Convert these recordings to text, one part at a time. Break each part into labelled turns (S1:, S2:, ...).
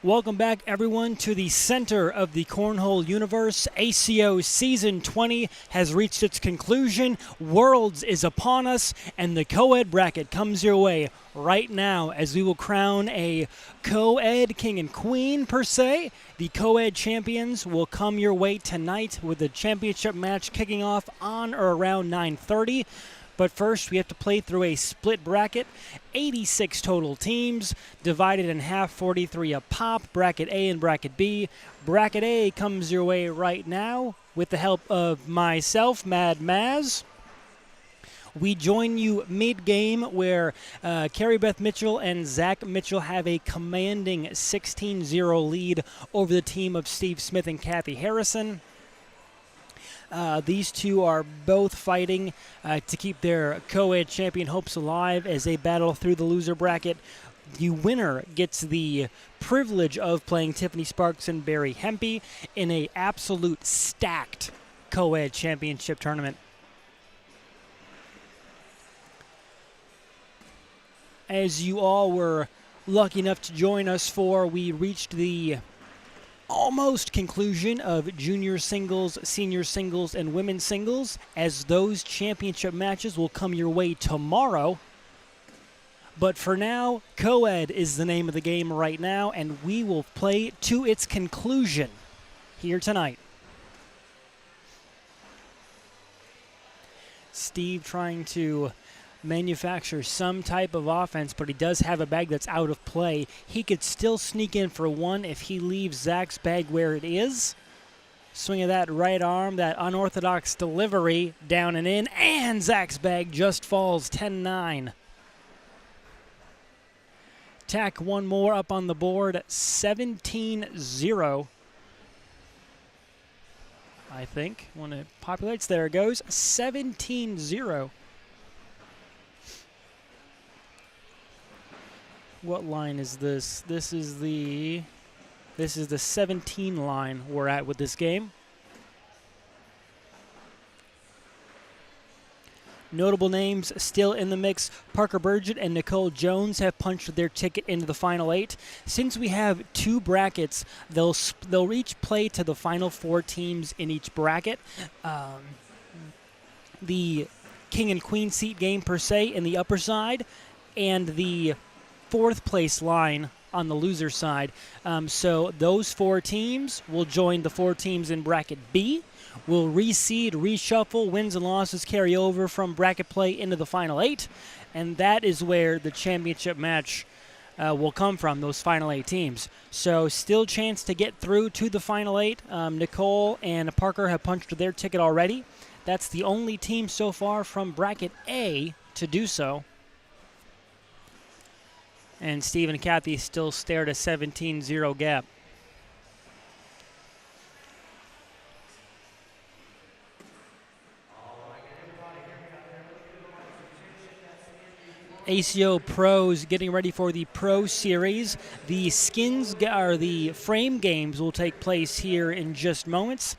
S1: Welcome back, everyone, to the center of the Cornhole universe. ACO Season 20 has reached its conclusion. Worlds is upon us, and the Coed bracket comes your way right now as we will crown a Coed king and queen, per se. The Coed champions will come your way tonight with the championship match kicking off on or around 9:30. But first, we have to play through a split bracket, 86 total teams, divided in half, 43 a pop, bracket A and bracket B. Bracket A comes your way right now with the help of myself, Mad Maz. We join you mid-game where Carrie Beth Mitchell and Zach Mitchell have a commanding 16-0 lead over the team of Steve Smith and Kathy Harrison. These two are both fighting to keep their Coed champion hopes alive as they battle through the loser bracket. The winner gets the privilege of playing Tiffany Sparks and Barry Hempy in an absolute stacked Coed championship tournament. As you all were lucky enough to join us for, we reached the almost conclusion of junior singles, senior singles, and women's singles, as those championship matches will come your way tomorrow. But for now, Coed is the name of the game right now, and we will play to its conclusion here tonight. Steve trying to manufacture some type of offense, but he does have a bag that's out of play. He could still sneak in for one if he leaves Zach's bag where it is. Swing of that right arm, that unorthodox delivery, down and in, and Zach's bag just falls 10-9. Tack one more up on the board, 17-0. I think, when it populates, there it goes, 17-0. What line is this? This is the 17 line we're at with this game. Notable names still in the mix. Parker Burgett and Nicole Jones have punched their ticket into the Final 8. Since we have two brackets, they'll each play to the final four teams in each bracket. The king and queen seat game, per se, in the upper side, and the fourth place line on the loser side. So those four teams will join the four teams in bracket B. Will reseed, reshuffle, wins and losses carry over from bracket play into the Final 8. And that is where the championship match will come from, those Final 8 teams. So still chance to get through to the Final 8. Nicole and Parker have punched their ticket already. That's the only team so far from bracket A to do so. And Steve and Kathy still stare at a 17-0 gap. ACO Pros getting ready for the Pro Series. The the frame games will take place here in just moments.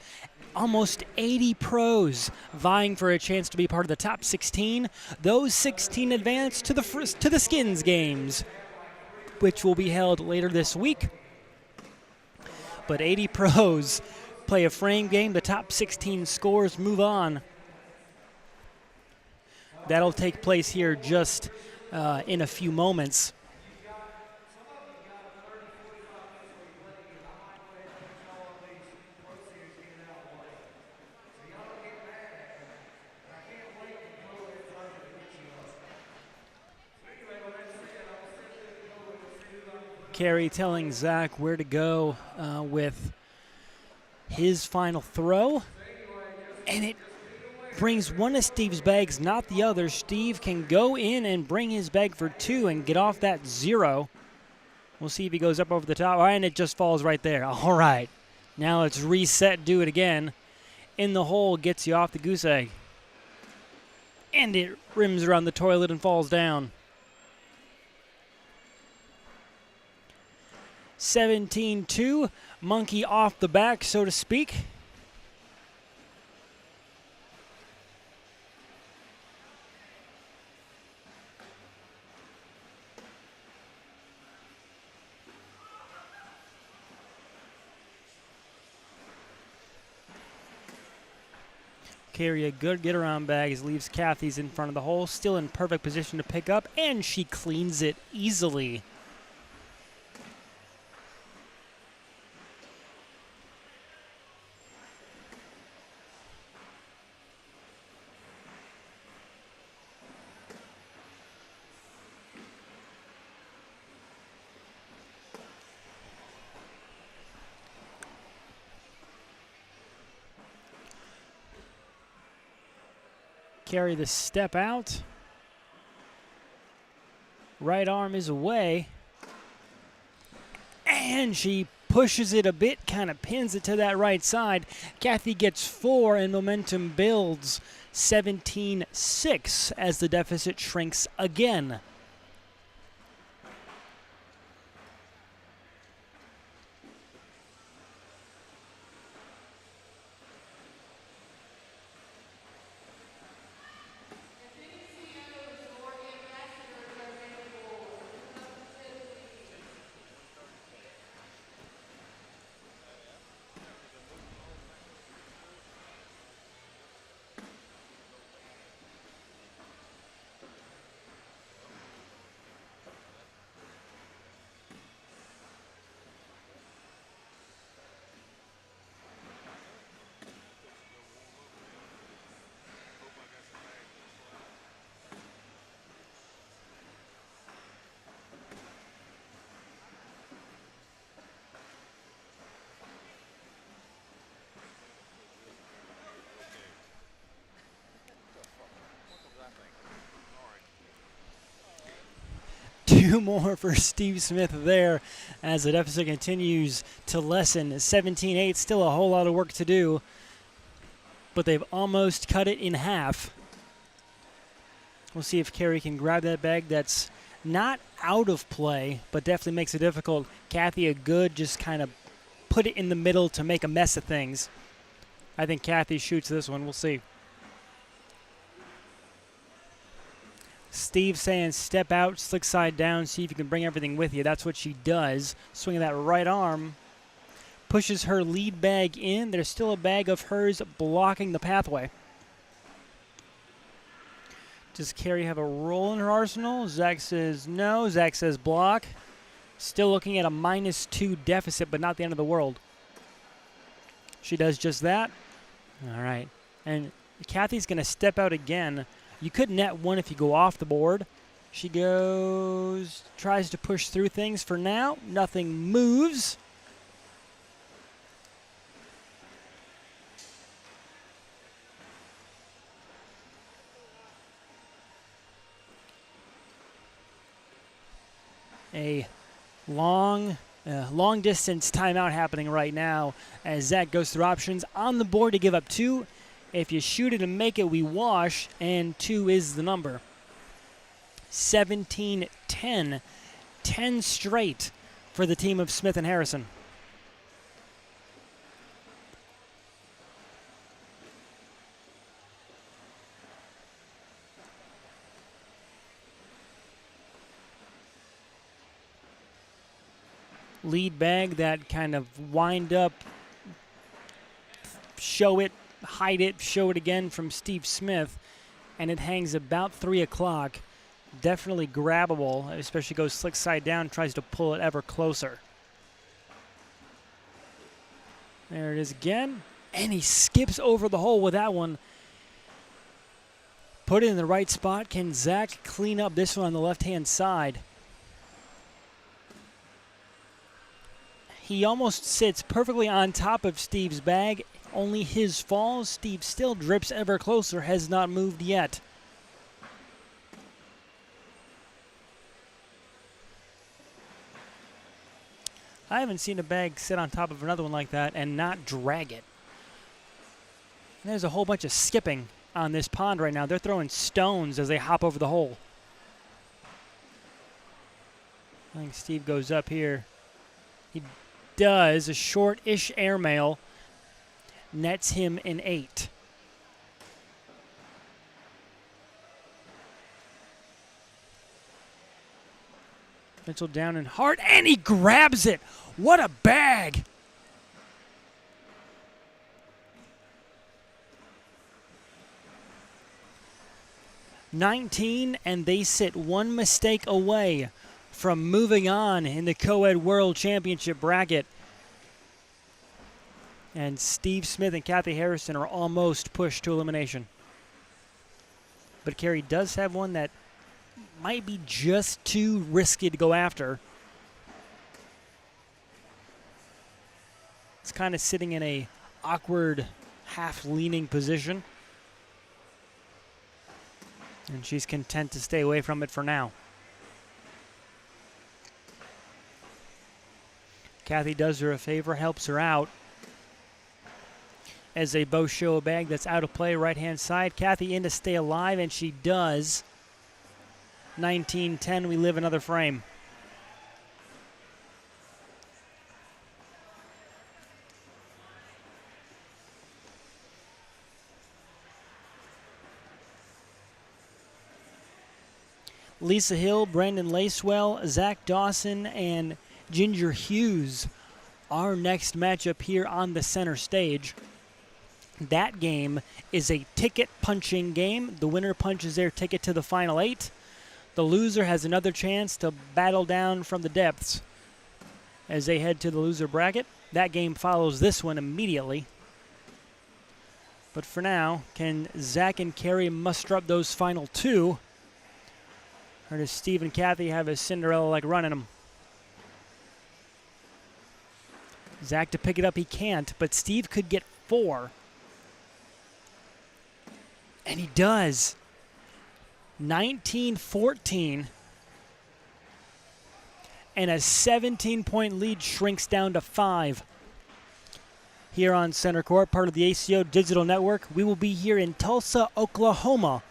S1: Almost 80 pros vying for a chance to be part of the top 16. Those 16 advance to the skins games, which will be held later this week. But 80 pros play a frame game. The top 16 scores move on. That'll take place here just in a few moments. Carrie telling Zach where to go with his final throw. And it brings one of Steve's bags, not the other. Steve can go in and bring his bag for two and get off that 0. We'll see if he goes up over the top. And it just falls right there. All right. Now let's reset, do it again. In the hole, gets you off the goose egg. And it rims around the toilet and falls down. 17-2, monkey off the back, so to speak. Carry a good get-around bag as leaves Kathy's in front of the hole, still in perfect position to pick up, and she cleans it easily. Carry the step out. Right arm is away. And she pushes it a bit, kind of pins it to that right side. Kathy gets 4 and momentum builds 17-6 as the deficit shrinks again. Two more for Steve Smith there as the deficit continues to lessen. 17-8, still a whole lot of work to do, but they've almost cut it in half. We'll see if Carey can grab that bag that's not out of play, but definitely makes it difficult. Kathy, a good just kind of put it in the middle to make a mess of things. I think Kathy shoots this one. We'll see. Steve saying step out, slick side down, see if you can bring everything with you. That's what she does. Swinging that right arm. Pushes her lead bag in. There's still a bag of hers blocking the pathway. Does Carey have a roll in her arsenal? Zach says no. Zach says block. Still looking at a -2 deficit, but not the end of the world. She does just that. All right. And Kathy's going to step out again. You could net 1 if you go off the board. She goes, tries to push through things for now. Nothing moves. A long distance timeout happening right now as Zach goes through options. On the board to give up 2. If you shoot it and make it, we wash, and 2 is the number. 17-10. 10 straight for the team of Smith and Harrison. Lead bag, that kind of wind up, show it, hide it, show it again from Steve Smith, and it hangs about 3 o'clock. Definitely grabbable, especially goes slick side down, tries to pull it ever closer. There it is again, and he skips over the hole with that one. Put it in the right spot. Can Zach clean up this one on the left-hand side? He almost sits perfectly on top of Steve's bag. Only his falls. Steve still drips ever closer, has not moved yet. I haven't seen a bag sit on top of another one like that and not drag it. And there's a whole bunch of skipping on this pond right now. They're throwing stones as they hop over the hole. I think Steve goes up here. He does a short-ish airmail. Nets him an 8. Mitchell down and hard, and he grabs it. What a bag. 19, and they sit one mistake away from moving on in the Coed World Championship bracket. And Steve Smith and Kathy Harrison are almost pushed to elimination. But Carrie does have one that might be just too risky to go after. It's kind of sitting in a awkward half-leaning position. And she's content to stay away from it for now. Kathy does her a favor, helps her out. As they both show a bag that's out of play, right-hand side. Kathy in to stay alive, and she does. 19-10, we live another frame. Lisa Hill, Brandon Lacewell, Zach Dawson, and Ginger Hughes. Our next matchup here on the center stage. That game is a ticket punching game. The winner punches their ticket to the final 8. The loser has another chance to battle down from the depths as they head to the loser bracket. That game follows this one immediately. But for now, can Zach and Carrie muster up those final 2? Or does Steve and Kathy have a Cinderella-like run in them? Zach to pick it up, he can't, but Steve could get 4. And he does. 19-14. And a 17-point lead shrinks down to 5. Here on Center Court, part of the ACO Digital Network, we will be here in Tulsa, Oklahoma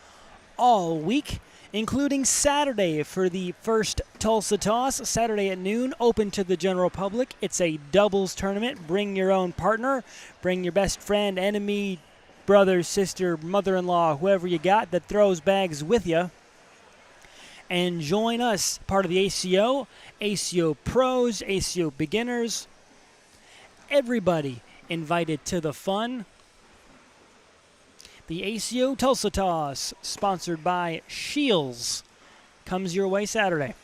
S1: all week, including Saturday for the first Tulsa Toss, Saturday at noon, open to the general public. It's a doubles tournament. Bring your own partner. Bring your best friend, enemy, brother, sister, mother-in-law, whoever you got that throws bags with you. And join us, part of the ACO, ACO Pros, ACO Beginners. Everybody invited to the fun. The ACO Tulsa Toss, sponsored by Shields, comes your way Saturday.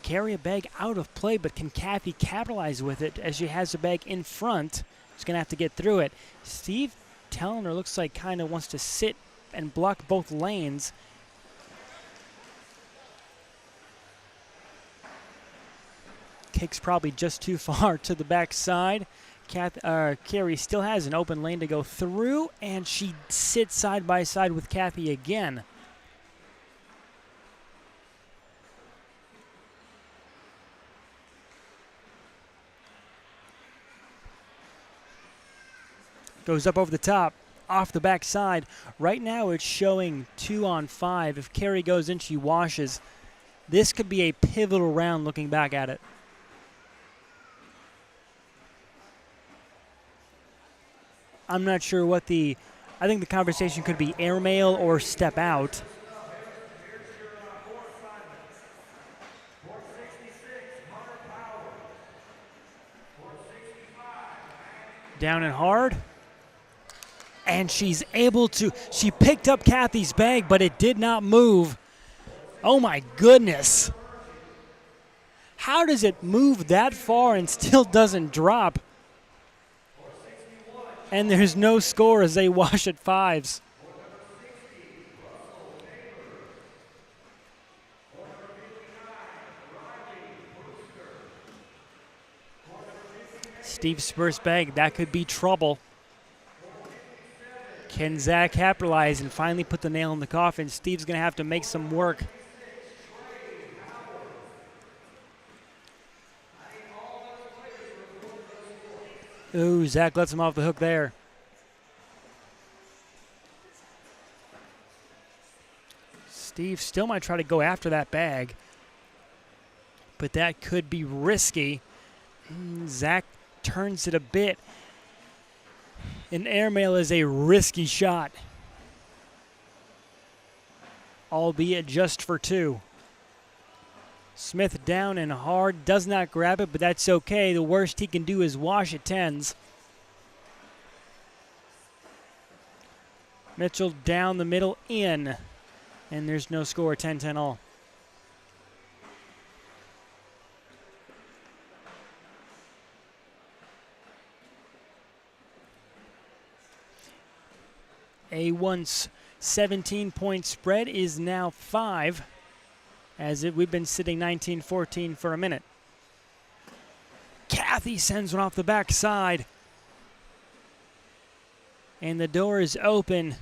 S1: Carry a bag out of play, but can Kathy capitalize with it as she has a bag in front? She's going to have to get through it. Steve telling her looks like kind of wants to sit and block both lanes. Kicks probably just too far to the backside. Carrie still has an open lane to go through, and she sits side by side with Kathy again. Goes up over the top, off the backside. Right now it's showing 2 on 5. If Carrie goes in, she washes. This could be a pivotal round looking back at it. I'm not sure what I think the conversation could be airmail or step out. Down and hard. And she's able to, she picked up Kathy's bag, but it did not move. Oh my goodness. How does it move that far and still doesn't drop? And there's no score as they wash at 5s. Steve's first bag, that could be trouble. Can Zach capitalize and finally put the nail in the coffin? Steve's going to have to make some work. Ooh, Zach lets him off the hook there. Steve still might try to go after that bag, but that could be risky. Zach turns it a bit. An airmail is a risky shot, albeit just for 2. Smith down and hard, does not grab it, but that's okay. The worst he can do is wash at 10s. Mitchell down the middle, in. And there's no score, 10-10 all. A once 17-point spread is now 5, as we've been sitting 19-14 for a minute. Kathy sends one off the backside. And the door is open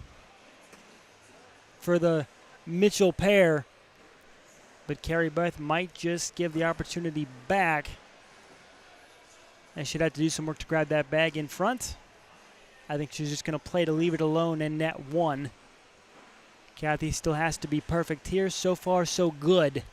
S1: for the Mitchell pair. But Carrie Beth might just give the opportunity back. And she'd have to do some work to grab that bag in front. I think she's just going to play to leave it alone and net 1. Kathy still has to be perfect here. So far, so good.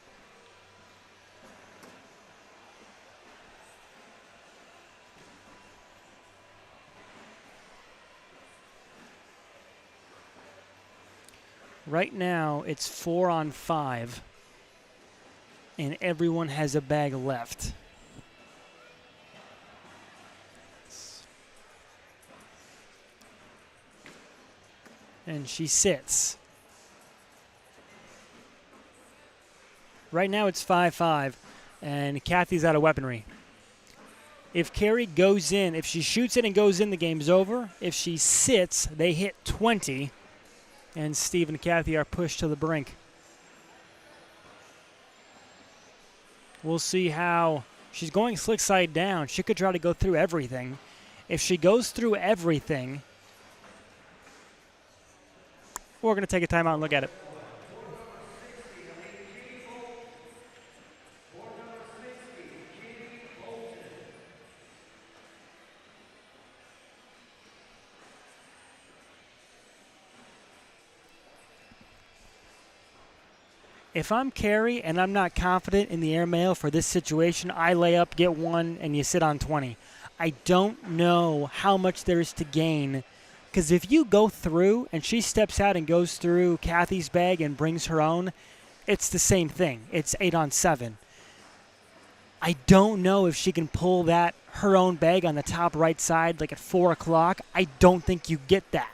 S1: Right now, it's 4 on 5, and everyone has a bag left. And she sits. Right now, it's 5-5, and Kathy's out of weaponry. If Carrie goes in, if she shoots it and goes in, the game's over. If she sits, they hit 20. And Steve and Kathy are pushed to the brink. We'll see how she's going slick side down. She could try to go through everything. If she goes through everything, we're going to take a timeout and look at it. If I'm Carrie and I'm not confident in the airmail for this situation, I lay up, get 1, and you sit on 20. I don't know how much there is to gain, because if you go through and she steps out and goes through Kathy's bag and brings her own, it's the same thing. It's 8 on 7. I don't know if she can pull that, her own bag on the top right side, like at 4 o'clock. I don't think you get that.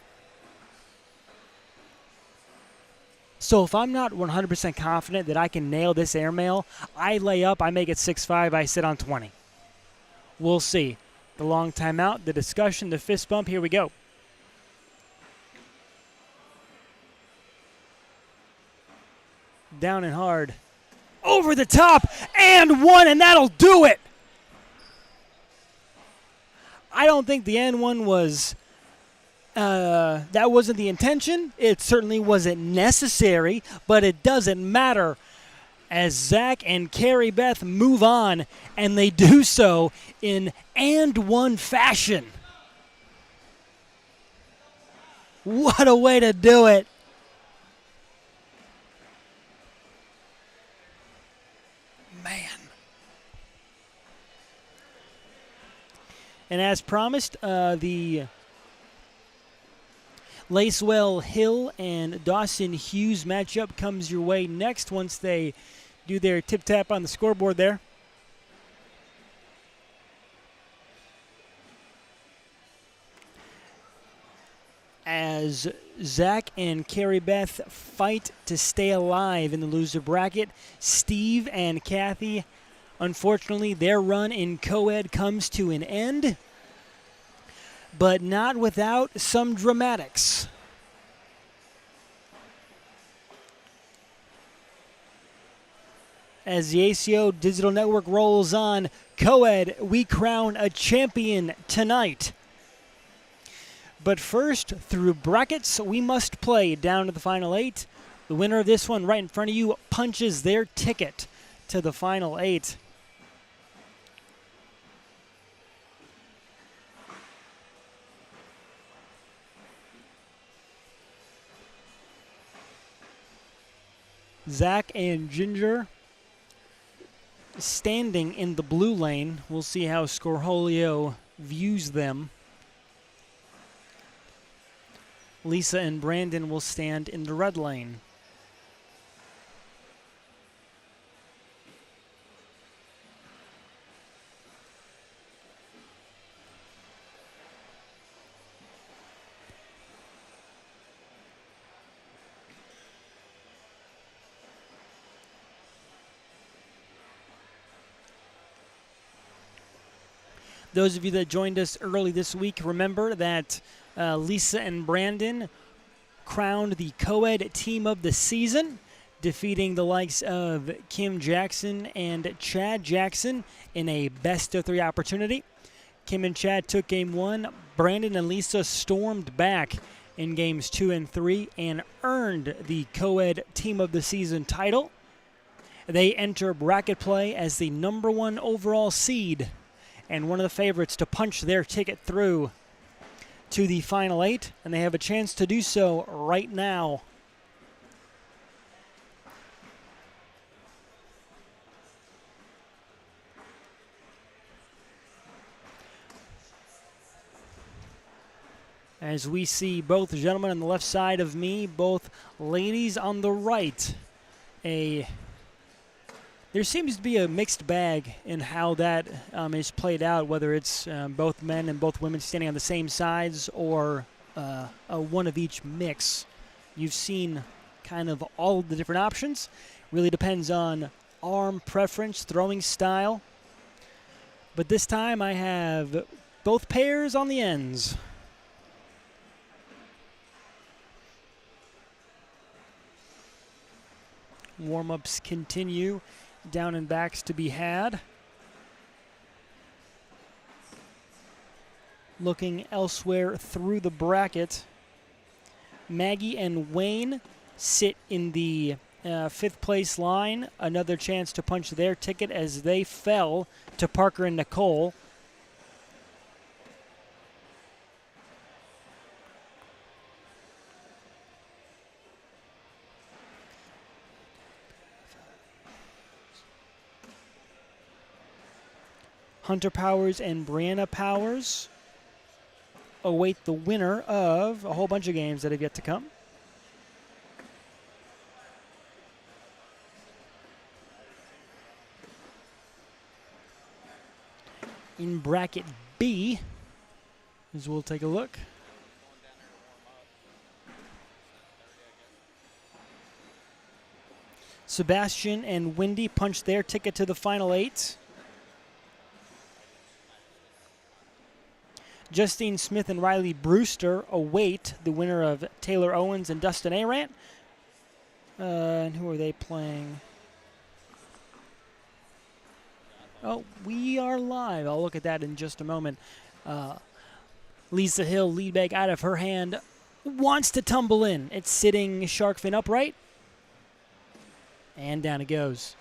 S1: So if I'm not 100% confident that I can nail this airmail, I lay up, I make it 6-5, I sit on 20. We'll see. The long timeout, the discussion, the fist bump, here we go. Down and hard. Over the top, and 1, and that'll do it! I don't think the N1 was... that wasn't the intention. It certainly wasn't necessary, but it doesn't matter as Zach and Carrie Beth move on, and they do so in and 1 fashion. What a way to do it. Man. And as promised, the Lacewell Hill and Dawson Hughes matchup comes your way next once they do their tip-tap on the scoreboard there. As Zach and Carrie Beth fight to stay alive in the loser bracket, Steve and Kathy, unfortunately, their run in Coed comes to an end, but not without some dramatics. As the ACO Digital Network rolls on, Coed, we crown a champion tonight. But first, through brackets, we must play down to the final 8. The winner of this one right in front of you punches their ticket to the final 8. Zach and Ginger standing in the blue lane. We'll see how Scorholio views them. Lisa and Brandon will stand in the red lane. Those of you that joined us early this week, remember that Lisa and Brandon crowned the Coed Team of the Season, defeating the likes of Kim Jackson and Chad Jackson in a best-of-3 opportunity. Kim and Chad took Game 1. Brandon and Lisa stormed back in Games 2 and 3 and earned the Coed Team of the Season title. They enter bracket play as the #1 overall seed and one of the favorites to punch their ticket through to the Final 8, and they have a chance to do so right now. As we see both gentlemen on the left side of me, both ladies on the right, there seems to be a mixed bag in how that is played out, whether it's both men and both women standing on the same sides or a one of each mix. You've seen kind of all of the different options. Really depends on arm preference, throwing style. But this time I have both pairs on the ends. Warm-ups continue. Down and backs to be had. Looking elsewhere through the bracket, Maggie and Wayne sit in the 5th place line. Another chance to punch their ticket as they fell to Parker and Nicole. Hunter Powers and Brianna Powers await the winner of a whole bunch of games that have yet to come. In bracket B, as we'll take a look. Sebastian and Wendy punched their ticket to the Final 8. Justine Smith and Riley Brewster await the winner of Taylor Owens and Dustin Arant. And who are they playing? Oh, we are live. I'll look at that in just a moment. Lisa Hill, lead bag out of her hand, wants to tumble in. It's sitting shark fin upright. And down it goes.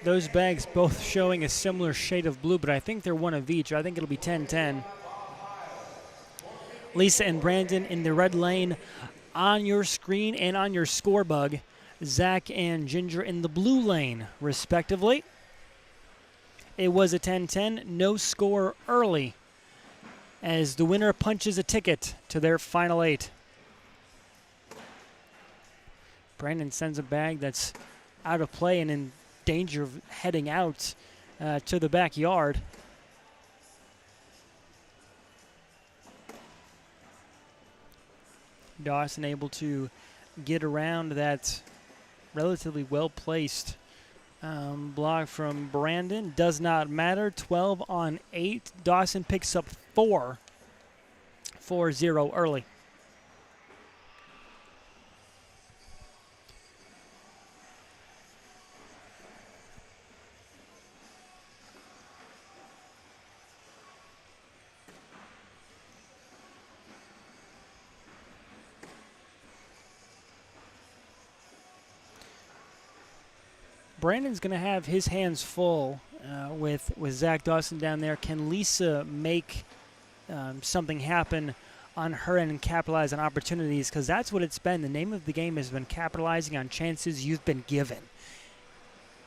S1: Those bags both showing a similar shade of blue, but I think they're one of each. I think it'll be 10-10. Lisa and Brandon in the red lane on your screen and on your score bug. Zach and Ginger in the blue lane, respectively. It was a 10-10, no score early, as the winner punches a ticket to their Final 8. Brandon sends a bag that's out of play and in danger of heading out to the backyard. Dawson able to get around that relatively well-placed block from Brandon. Does not matter. 12 on 8. Dawson picks up 4-0 early. Brandon's going to have his hands full with Zach Dawson down there. Can Lisa make something happen on her end and capitalize on opportunities? Because that's what it's been. The name of the game has been capitalizing on chances you've been given.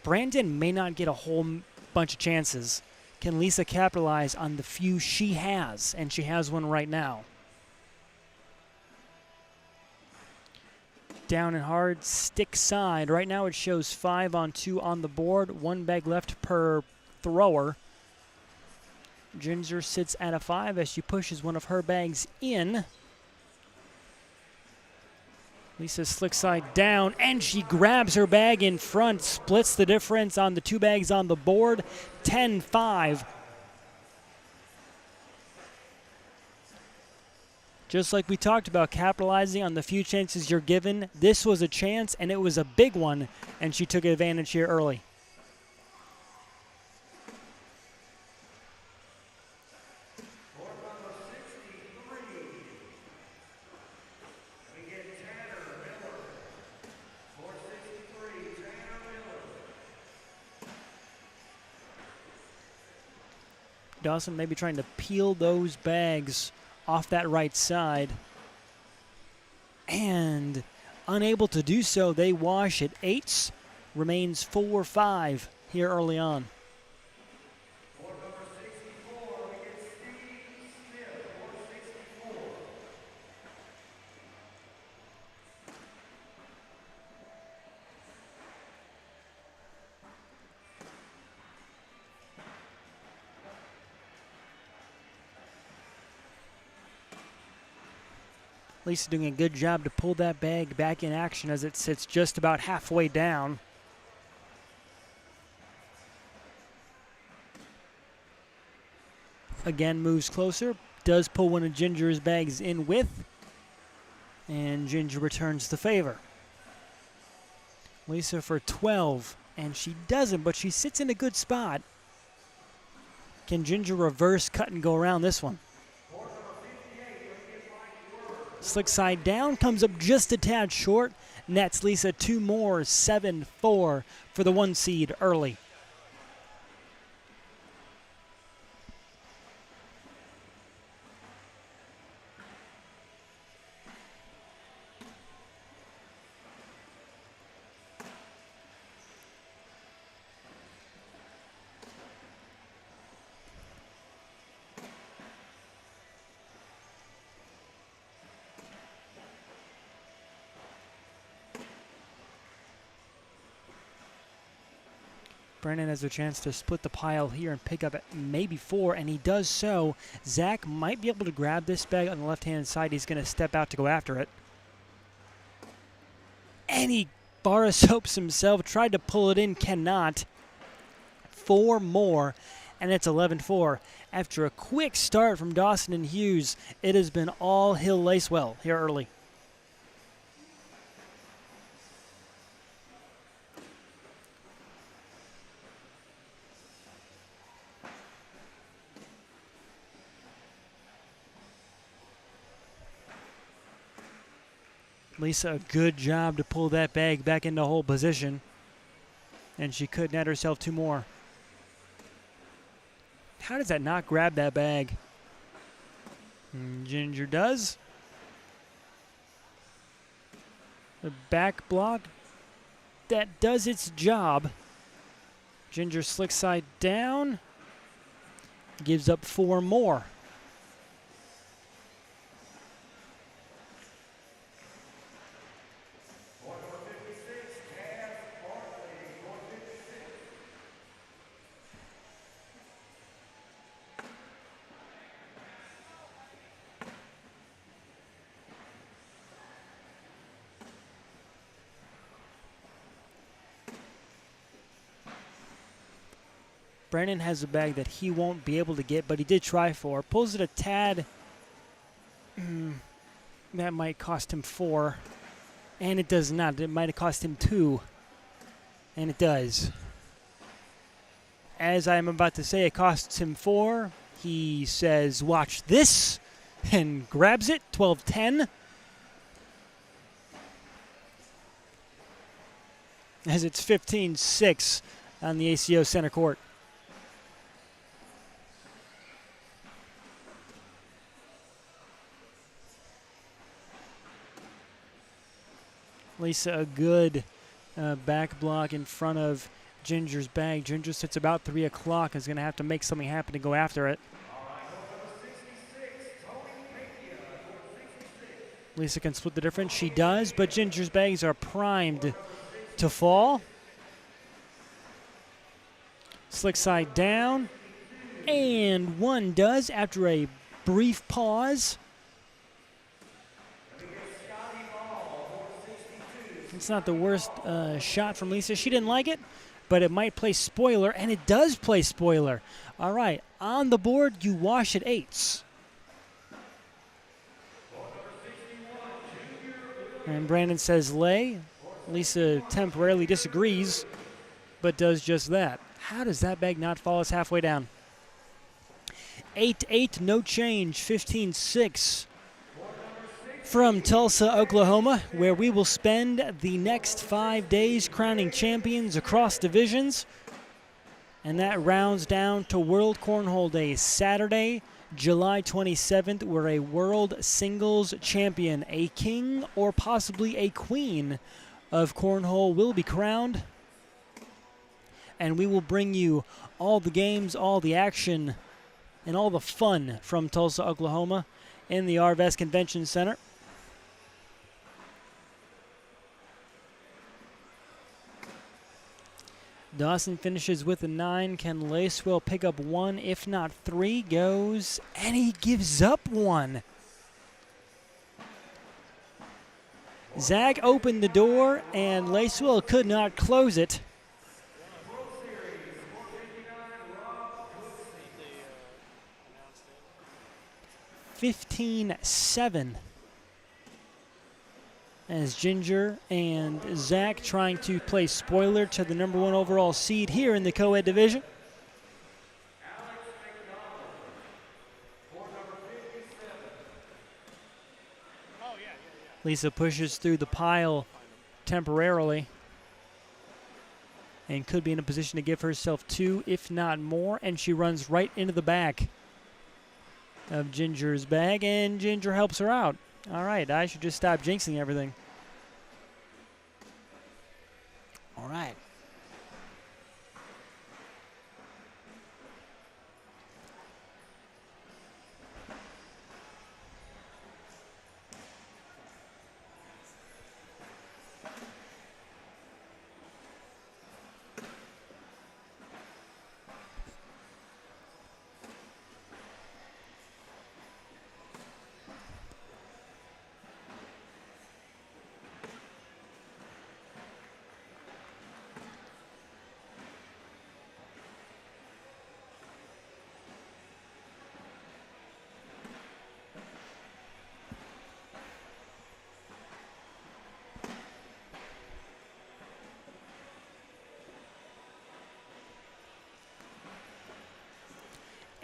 S1: Brandon may not get a whole bunch of chances. Can Lisa capitalize on the few she has? And she has one right now. Down and hard, stick side. Right now it shows 5 on 2 on the board. 1 bag left per thrower. Ginger sits at a 5 as she pushes one of her bags in. Lisa slick side down, and she grabs her bag in front, splits the difference on the 2 bags on the board, 10-5. Just like we talked about capitalizing on the few chances you're given, this was a chance, and it was a big one, and she took advantage here early. Dawson maybe trying to peel those bags off that right side. And unable to do so, they wash at 8s. Remains 4-5 here early on. Lisa doing a good job to pull that bag back in action as it sits just about halfway down. Again, moves closer, does pull one of Ginger's bags in with, and Ginger returns the favor. Lisa for 12, and she doesn't, but she sits in a good spot. Can Ginger reverse, cut, and go around this one? Slick side down, comes up just a tad short. Nets Lisa 2 more, 7-4 for the 1 seed early. Brennan has a chance to split the pile here and pick up at maybe 4, and he does so. Zach might be able to grab this bag on the left-hand side. He's going to step out to go after it. And he bar soaps himself, tried to pull it in, cannot. 4 more, and it's 11-4. After a quick start from Dawson and Hughes, it has been all Hill Lacewell here early. Lisa, a good job to pull that bag back into hole position. And she could net herself 2 more. How does that not grab that bag? Ginger does. The back block, that does its job. Ginger slick side down. Gives up 4 more. Brennan has a bag that he won't be able to get, but he did try for. Pulls it a tad. That might cost him 4. And it does not. It might have cost him 2. And it does. As I'm about to say, it costs him 4. He says, watch this, and grabs it, 12-10. As it's 15-6 on the ACO center court. Lisa, a good back block in front of Ginger's bag. Ginger sits about 3 o'clock, is going to have to make something happen to go after it. Lisa can split the difference. She does, but Ginger's bags are primed to fall. Slick side down. And one does after a brief pause. It's not the worst shot from Lisa. She didn't like it, but it might play spoiler, and it does play spoiler. All right, on the board, you wash at eights. And Brandon says lay. Lisa temporarily disagrees, but does just that. How does that bag not fall us halfway down? 8-8, no change, 15-6. From Tulsa, Oklahoma, where we will spend the next 5 days crowning champions across divisions. And that rounds down to World Cornhole Day, Saturday, July 27th, where a world singles champion, a king or possibly a queen of cornhole, will be crowned. And we will bring you all the games, all the action, and all the fun from Tulsa, Oklahoma in the Arvest Convention Center. Dawson finishes with a 9. Can Lacewell pick up 1, if not 3? Goes, and he gives up 1. Zach opened the door, and Lacewell could not close it. 15-7. As Ginger and Zach trying to play spoiler to the #1 overall seed here in the Coed division. Lisa pushes through the pile temporarily and could be in a position to give herself 2, if not more, and she runs right into the back of Ginger's bag, and Ginger helps her out. All right, I should just stop jinxing everything. All right.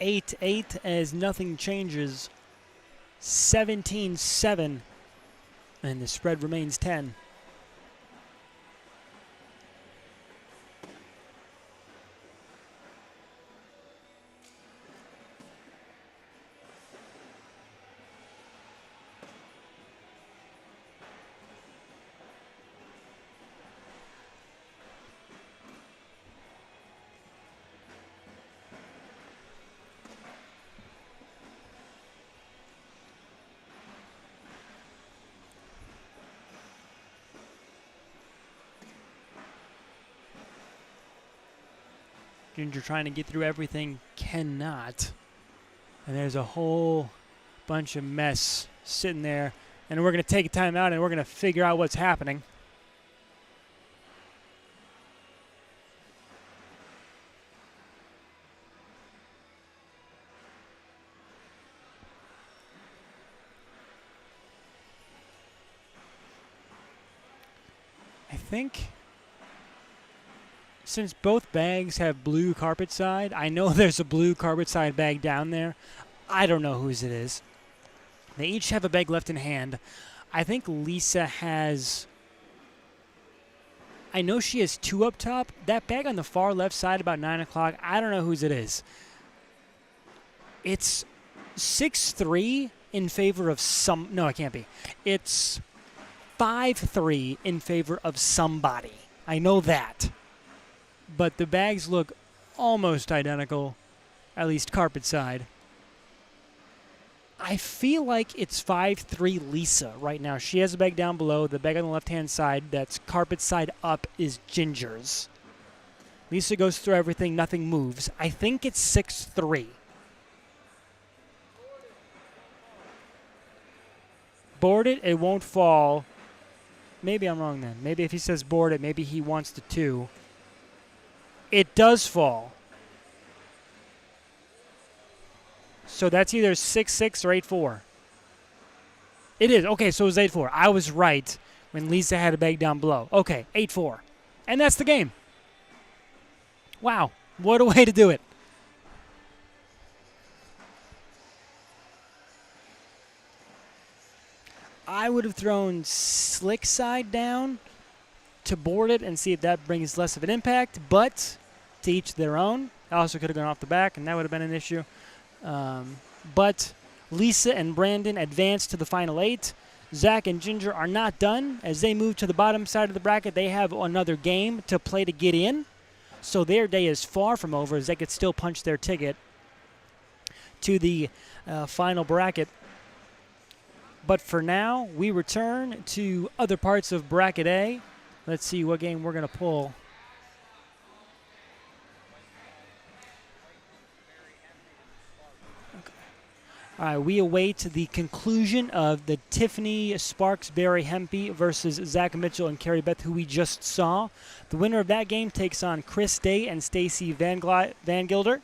S1: Eight as nothing changes. 17-7, and the spread remains 10. Ginger trying to get through everything, cannot. And there's a whole bunch of mess sitting there. And we're going to take a time out and we're going to figure out what's happening. I think since both bags have blue carpet side, I know there's a blue carpet side bag down there. I don't know whose it is. They each have a bag left in hand. I think Lisa has, I know she has 2 up top. That bag on the far left side about 9 o'clock, I don't know whose it is. It's 6-3 in favor of some, no, it can't be. It's 5-3 in favor of somebody. I know that. But the bags look almost identical, at least carpet side. I feel like it's 5-3 Lisa right now. She has a bag down below. The bag on the left-hand side, that's carpet side up, is Ginger's. Lisa goes through everything. Nothing moves. I think it's 6-3. Board it. It won't fall. Maybe I'm wrong then. Maybe if he says board it, maybe he wants the 2. It does fall. So that's either 6-6 or 8-4. It is. Okay, so it was 8-4. I was right when Lisa had a bag down below. Okay, 8-4. And that's the game. Wow, what a way to do it. I would have thrown slick side down to board it and see if that brings less of an impact, but to each their own. I also could have gone off the back, and that would have been an issue. But Lisa and Brandon advance to the final 8. Zach and Ginger are not done. As they move to the bottom side of the bracket, they have another game to play to get in. So their day is far from over, as they could still punch their ticket to the final bracket. But for now, we return to other parts of Bracket A. Let's see what game we're going to pull. All right, we await the conclusion of the Tiffany Sparks-Barry Hempy versus Zach Mitchell and Carrie Beth, who we just saw. The winner of that game takes on Chris Day and Stacy Van Gilder.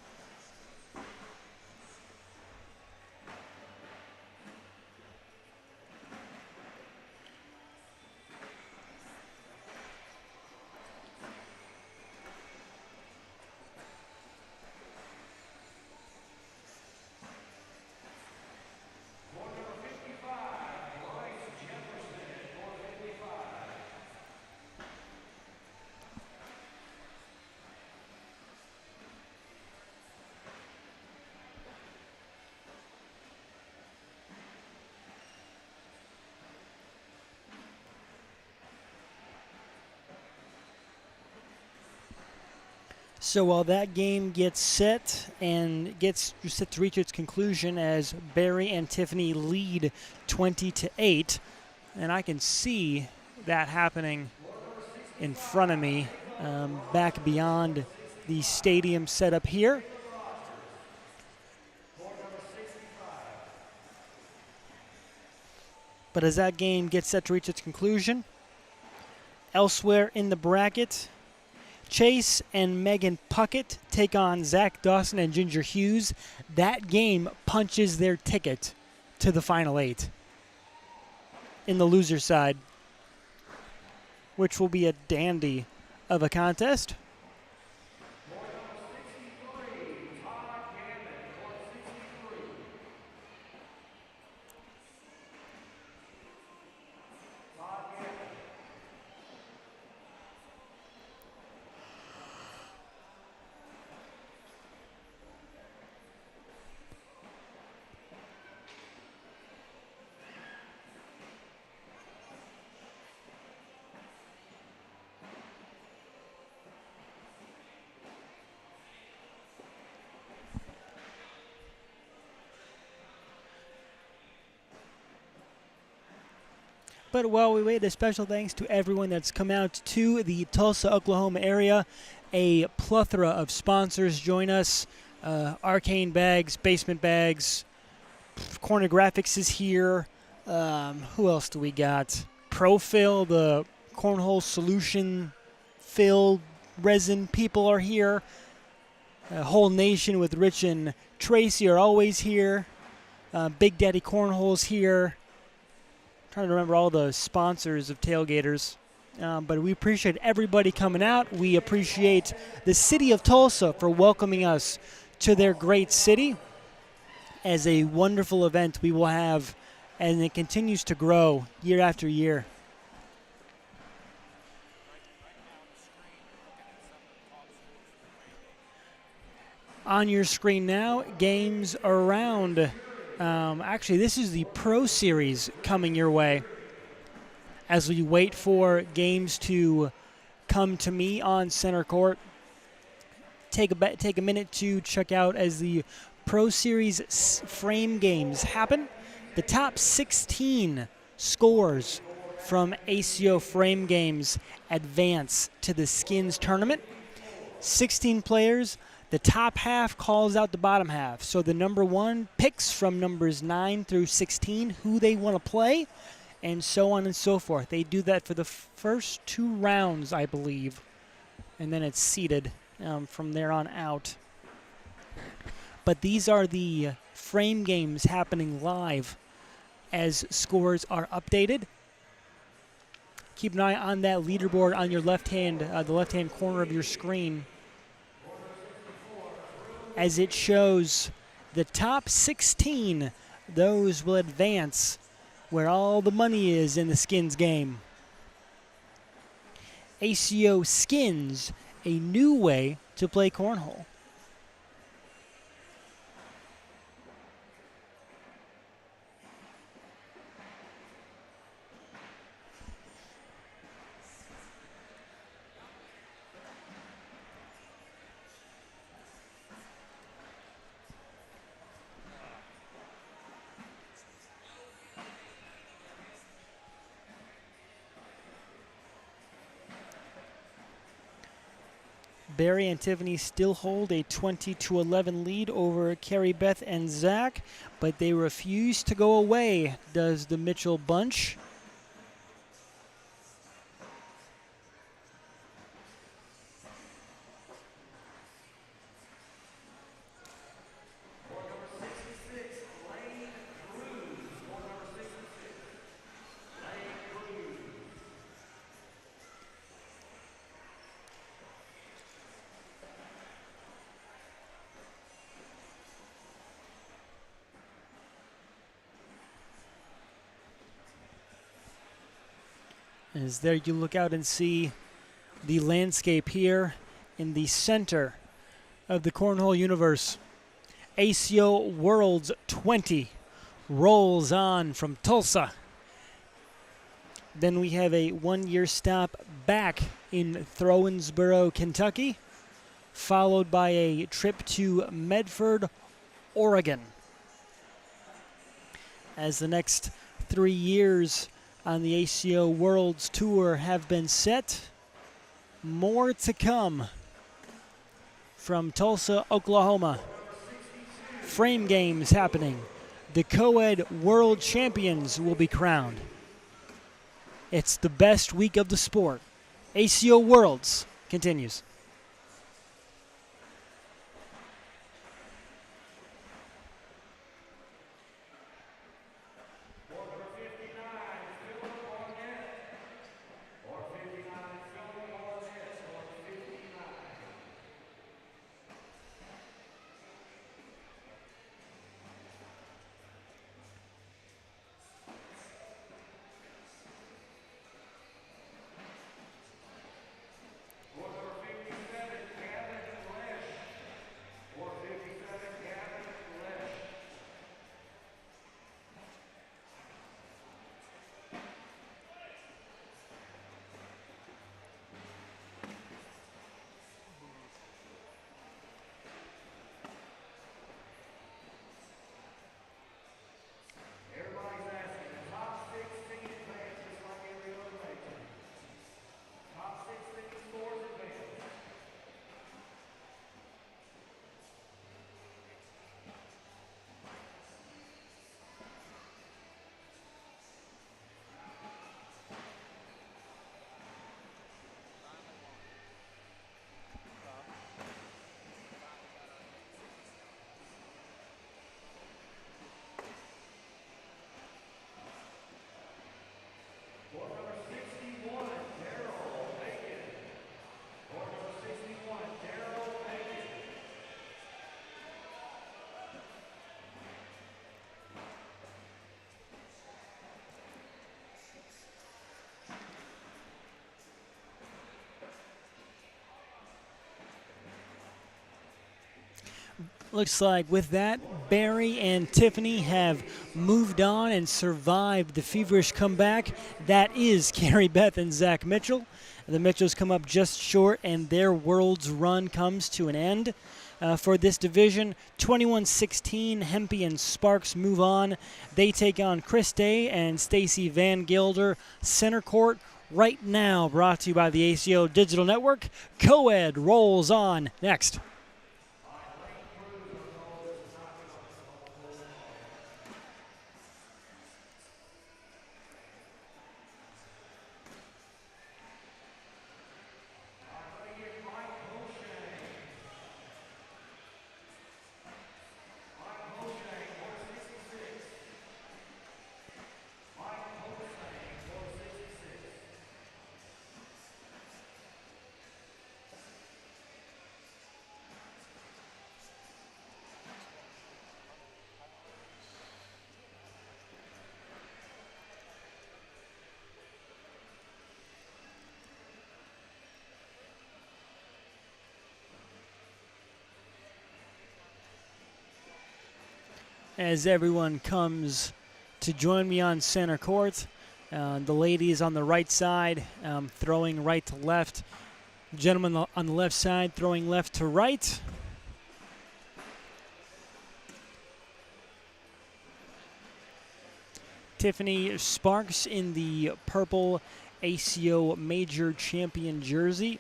S1: So while that game gets set and gets set to reach its conclusion as Barry and Tiffany lead 20-8, and I can see that happening in front of me, back beyond the stadium setup here. But as that game gets set to reach its conclusion, elsewhere in the bracket, Chase and Megan Puckett take on Zach Dawson and Ginger Hughes. That game punches their ticket to the final 8 in the loser side, which will be a dandy of a contest. But while we wait, a special thanks to everyone that's come out to the Tulsa, Oklahoma area. A plethora of sponsors join us. Arcane Bags, Basement Bags, Corner Graphics is here. Who else do we got? Profill, the cornhole solution fill resin people are here. Whole Nation with Rich and Tracy are always here. Big Daddy Cornhole's here. Trying to remember all the sponsors of Tailgaters. But we appreciate everybody coming out. We appreciate the city of Tulsa for welcoming us to their great city as a wonderful event we will have, and it continues to grow year after year. On your screen now, games around. Actually, this is the Pro Series coming your way as we wait for games to come to me on center court. Take a minute to check out as the Pro Series frame games happen. The top 16 scores from ACO frame games advance to the skins tournament. 16 players. The top half calls out the bottom half. So the number one picks from numbers 9 through 16 who they want to play, and so on and so forth. They do that for the first 2 rounds, I believe, and then it's seeded from there on out. But these are the frame games happening live as scores are updated. Keep an eye on that leaderboard on your left hand, the left-hand corner of your screen, as it shows the top 16. Those will advance where all the money is in the skins game. ACO Skins, a new way to play cornhole. Barry and Tiffany still hold a 20-11 lead over Carrie Beth and Zach, but they refuse to go away, does the Mitchell bunch. As there you look out and see the landscape here in the center of the cornhole universe. ACO Worlds 20 rolls on from Tulsa. Then we have a 1-year stop back in Throwensboro, Kentucky, followed by a trip to Medford, Oregon. As the next 3 years on the ACO Worlds Tour have been set, more to come from Tulsa, Oklahoma. Frame games happening. The Coed World Champions will be crowned. It's the best week of the sport. ACO Worlds continues. Looks like with that, Barry and Tiffany have moved on and survived the feverish comeback. That is Carrie Beth and Zach Mitchell. The Mitchells come up just short, and their World's run comes to an end. For this division, 21-16, Hempy and Sparks move on. They take on Chris Day and Stacy Van Gilder. Center court right now, brought to you by the ACO Digital Network. Coed rolls on next. As everyone comes to join me on center court, the ladies on the right side throwing right to left. Gentlemen on the left side throwing left to right. Tiffany Sparks in the purple ACO Major Champion jersey.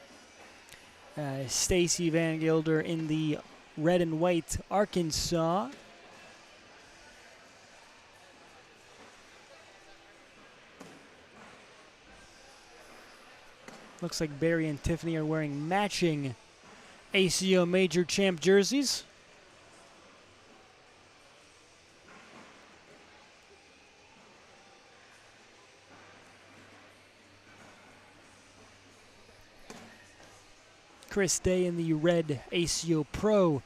S1: Stacy Van Gilder in the red and white Arkansas. Looks like Barry and Tiffany are wearing matching ACO Major Champ jerseys. Chris Day in the red ACO Pro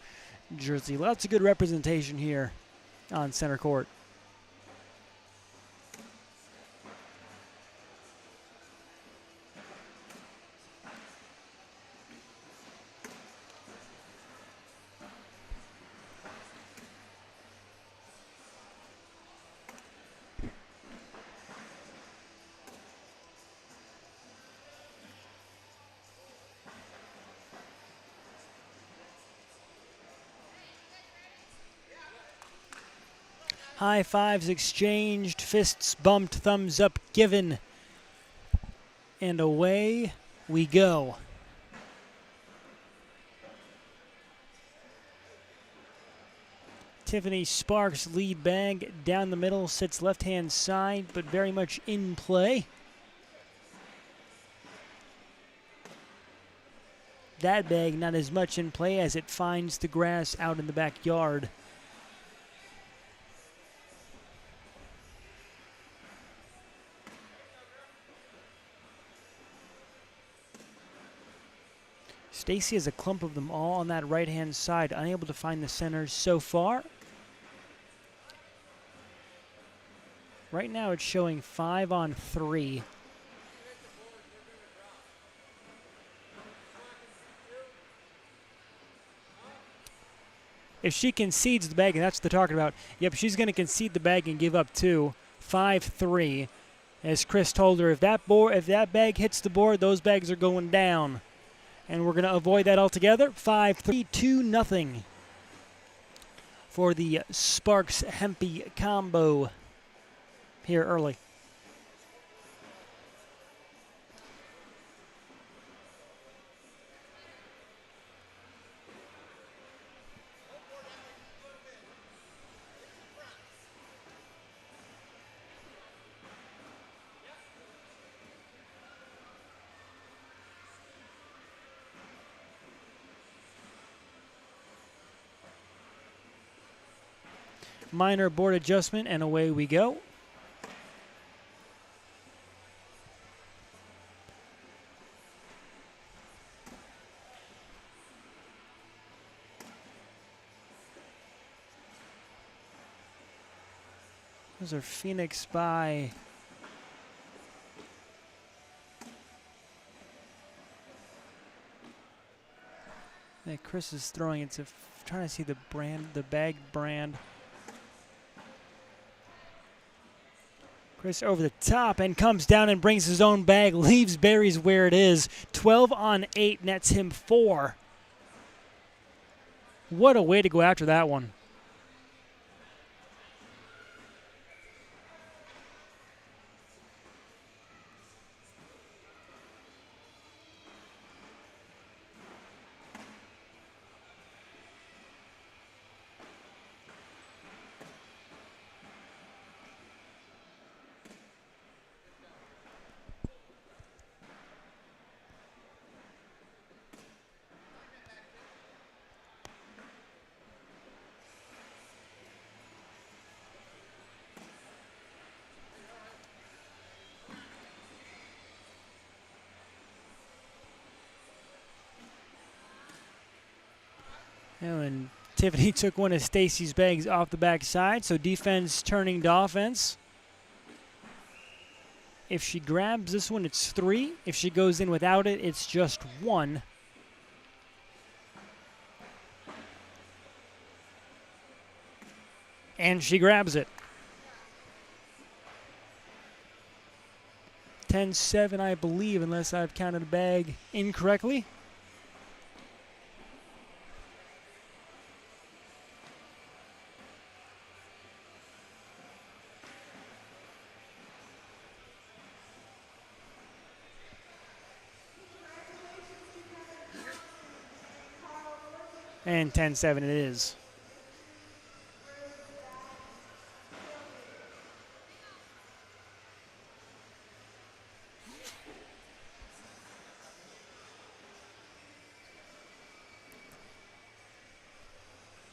S1: jersey. Lots of good representation here on center court. High fives exchanged, fists bumped, thumbs up given, and away we go. Tiffany Sparks lead bag down the middle, sits left-hand side, but very much in play. That bag not as much in play as it finds the grass out in the backyard. Stacy has a clump of them all on that right-hand side, unable to find the centers so far. Right now it's showing 5 on 3. If she concedes the bag, and that's what they're talking about, yep, she's going to concede the bag and give up 2. 5-3. As Chris told her, if that bag hits the board, those bags are going down. And we're going to avoid that altogether. 5-3, 2-0 for the Sparks-Hempy combo here early. Minor board adjustment, and away we go. Those are Phoenix by that Chris is throwing. It's trying to see the brand, the bag brand. Chris over the top and comes down and brings his own bag, leaves Barry's where it is. 12 on 8, nets him 4. What a way to go after that one. And Tiffany took one of Stacy's bags off the backside, so defense turning to offense. If she grabs this one, it's 3. If she goes in without it, it's just 1. And she grabs it. 10-7, I believe, unless I've counted the bag incorrectly. And 10-7 it is.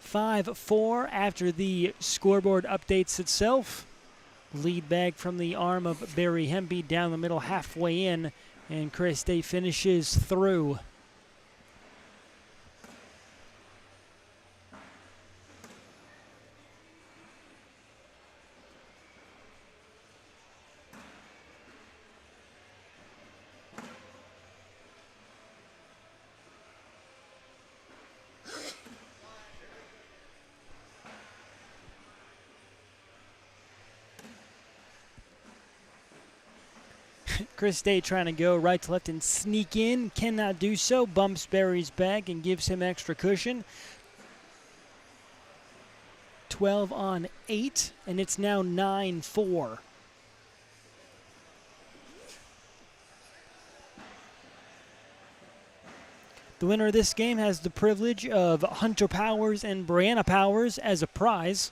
S1: (5-4) after the scoreboard updates itself. Lead bag from the arm of Barry Hempy down the middle, halfway in, and Chris Day finishes through. Chris Day trying to go right to left and sneak in. Cannot do so. Bumps Barry's bag and gives him extra cushion. 12 on 8, and it's now 9-4. The winner of this game has the privilege of Hunter Powers and Brianna Powers as a prize.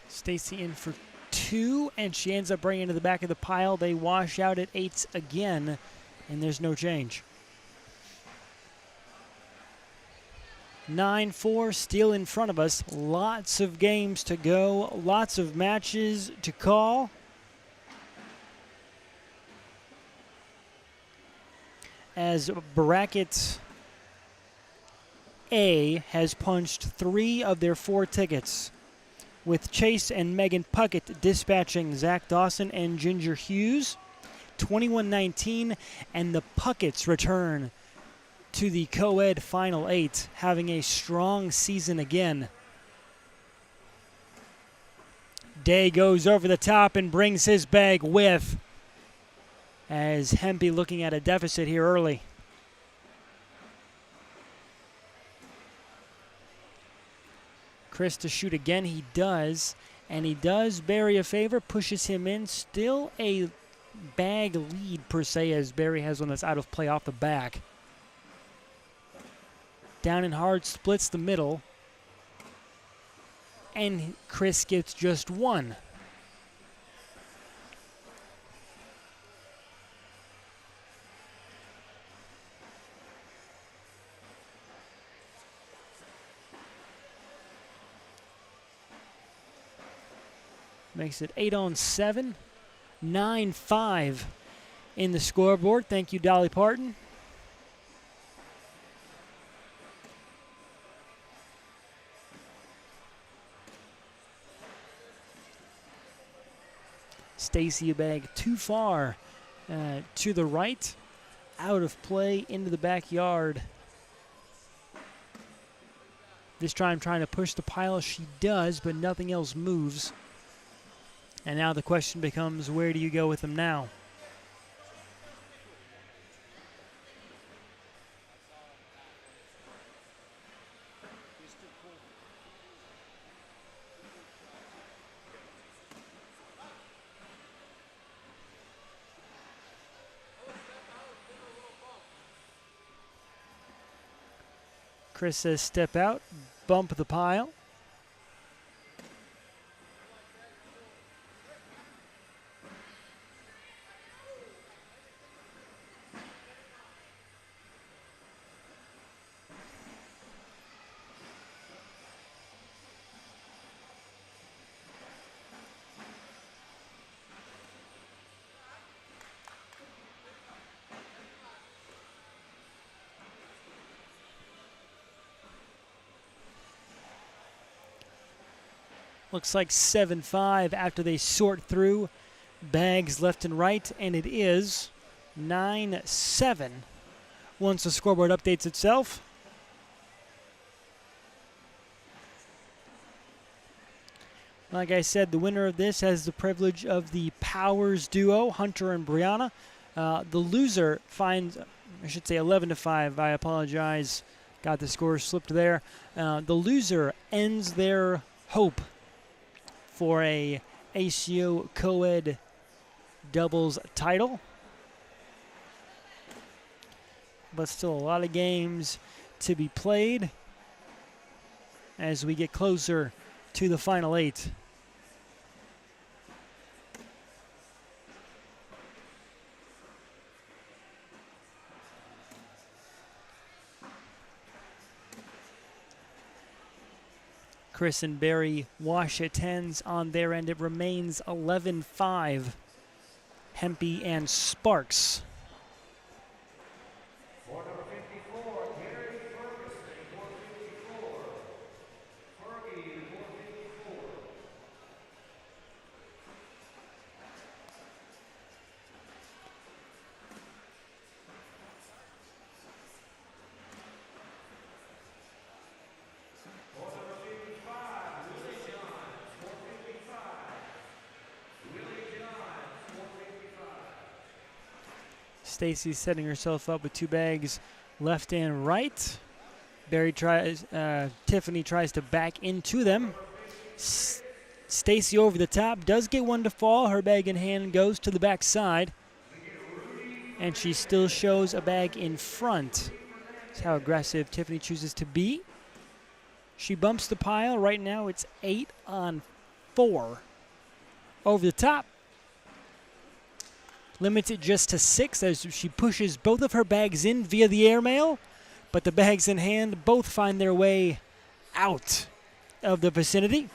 S1: Stacy in for 2, and she ends up bringing it to the back of the pile. They wash out at 8s again, and there's no change. 9-4 still in front of us. Lots of games to go, lots of matches to call. As bracket A has punched 3 of their 4 tickets, with Chase and Megan Puckett dispatching Zach Dawson and Ginger Hughes. 21-19, and the Pucketts return to the Coed Final 8, having a strong season again. Day goes over the top and brings his bag with, as Hempy looking at a deficit here early. Chris to shoot again, he does, and he does Barry a favor, pushes him in. Still a bag lead per se, as Barry has one that's out of play off the back. Down and hard, splits the middle, and Chris gets just 1. Makes it 8 on 7, 9-5 in the scoreboard. Thank you, Dolly Parton. Stacy a bag too far to the right, out of play into the backyard. This time trying to push the pile. She does, but nothing else moves. And now the question becomes, where do you go with them now? Chris says step out, bump the pile. Looks like 7-5 after they sort through bags left and right, and it is 9-7 once the scoreboard updates itself. Like I said, the winner of this has the privilege of the Powers duo, Hunter and Brianna. The loser finds, I should say 11-5, I apologize, got the score slipped there. The loser ends their hope for a ACO Coed doubles title. But still a lot of games to be played as we get closer to the final 8. Chris and Barry wash at 10s on their end. It remains 11-5. Hempy and Sparks. Stacy's setting herself up with 2 bags left and right. Tiffany tries to back into them. Stacy over the top, does get one to fall. Her bag in hand goes to the back side. And she still shows a bag in front. That's how aggressive Tiffany chooses to be. She bumps the pile. Right now it's 8 on 4. Over the top. Limits it just to 6 as she pushes both of her bags in via the airmail, but the bags in hand both find their way out of the vicinity.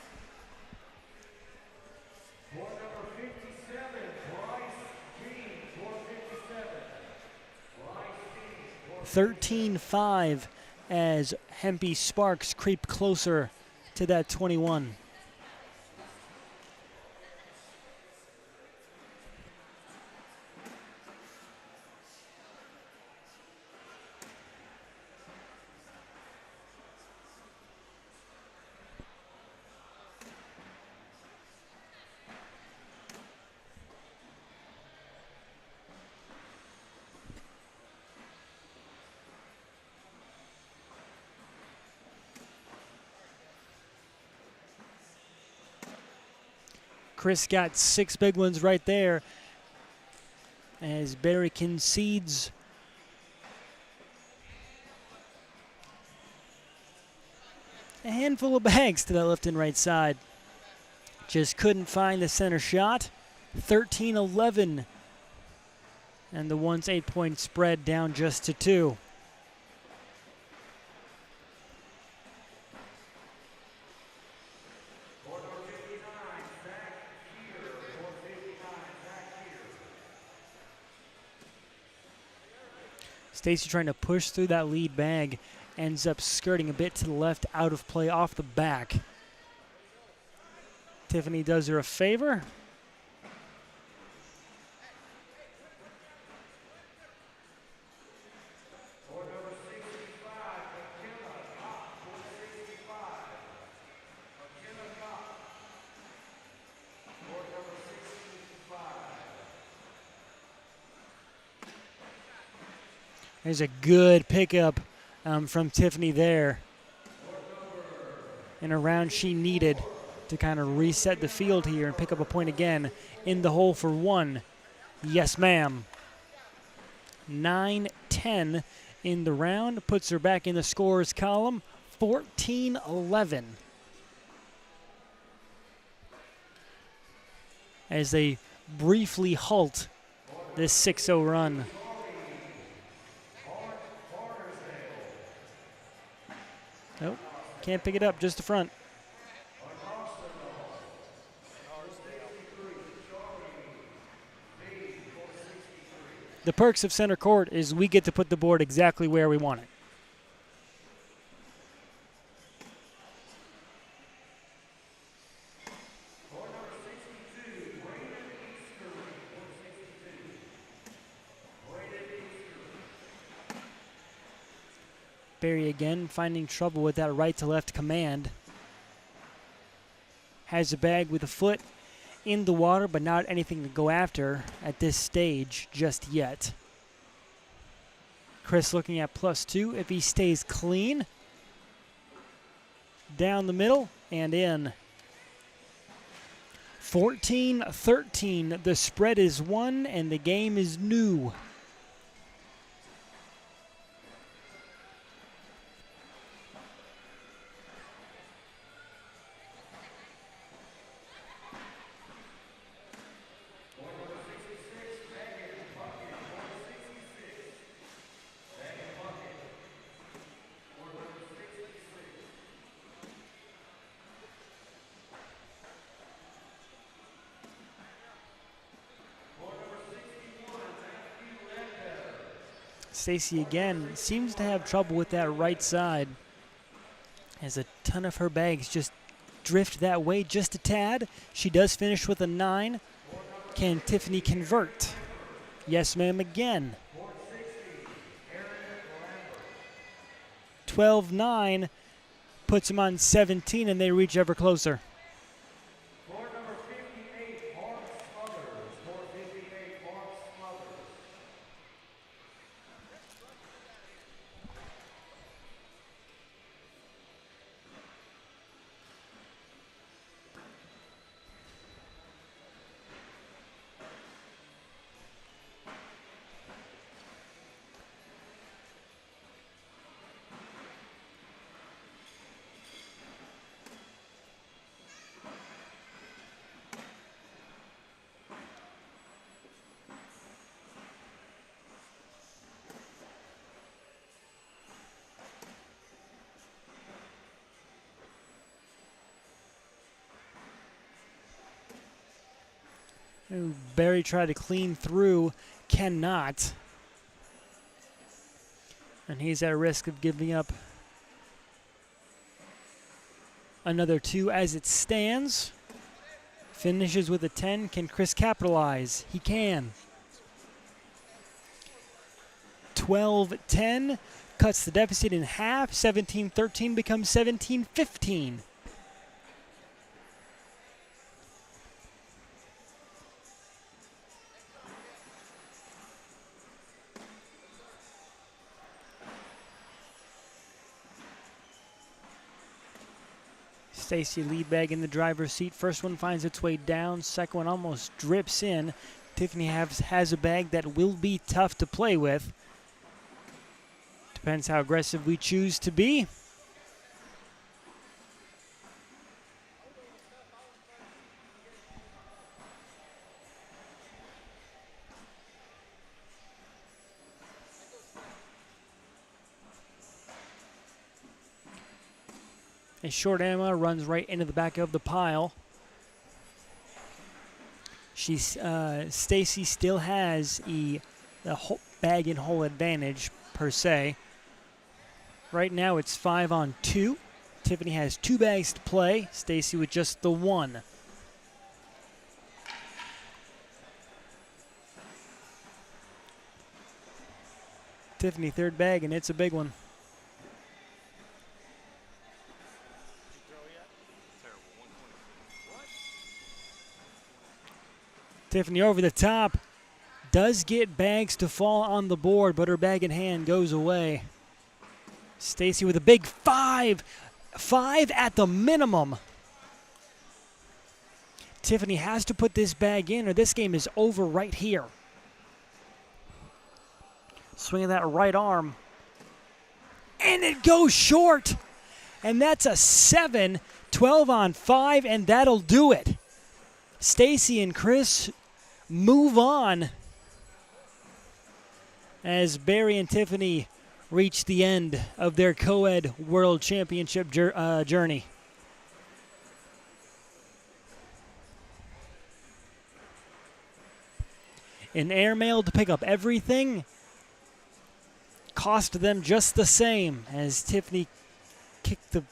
S1: 13-5 as Hempy Sparks creep closer to that 21. Chris got 6 big ones right there as Barry concedes. A handful of bags to the left and right side. Just couldn't find the center shot. 13-11. And the once 8-point spread down just to 2. Stacy trying to push through that lead bag, ends up skirting a bit to the left, out of play off the back. Tiffany does her a favor. There's a good pickup from Tiffany there. In a round she needed to kind of reset the field here and pick up a point again. In the hole for one. Yes, ma'am. 9-10 in the round. Puts her back in the scores column. 14-11. As they briefly halt this 6-0 run. Nope, can't pick it up, just the front. The perks of center court is we get to put the board exactly where we want it. Barry again finding trouble with that right to left command. Has a bag with a foot in the water, but not anything to go after at this stage just yet. Chris looking at +2 if he stays clean. Down the middle and in. 14-13. The spread is 1 and the game is new. Stacy again seems to have trouble with that right side as a ton of her bags just drift that way just a tad. She does finish with a 9. Can Tiffany convert? Yes, ma'am, again. 12-9 puts them on 17 and they reach ever closer. Ooh, Barry tried to clean through, cannot. And he's at risk of giving up another 2 as it stands. Finishes with a 10. Can Chris capitalize? He can. 12-10 cuts the deficit in half. 17-13 becomes 17-15. Stacy lead bag in the driver's seat. First one finds its way down. Second one almost drips in. Tiffany has a bag that will be tough to play with. Depends how aggressive we choose to be. A short Emma runs right into the back of the pile. Stacy still has the bag and hole advantage. per se. Right now it's 5-on-2. Tiffany has 2 bags to play. Stacy with just the 1. Tiffany third bag, and it's a big one. Tiffany over the top. Does get bags to fall on the board, but her bag in hand goes away. Stacy with a big 5. 5 at the minimum. Tiffany has to put this bag in or this game is over right here. Swinging that right arm. And it goes short. And that's a 7. 12-on-5, and that'll do it. Stacy and Chris move on as Barry and Tiffany reach the end of their co-ed world championship journey. An airmail to pick up everything cost them just the same as Tiffany kicked the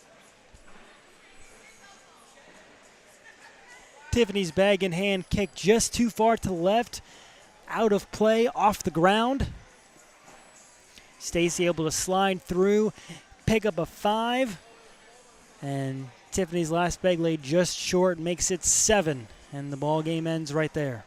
S1: Tiffany's bag in hand, kicked just too far to the left, out of play, off the ground. Stacy able to slide through, pick up a 5, and Tiffany's last bag laid just short, makes it 7, and the ball game ends right there.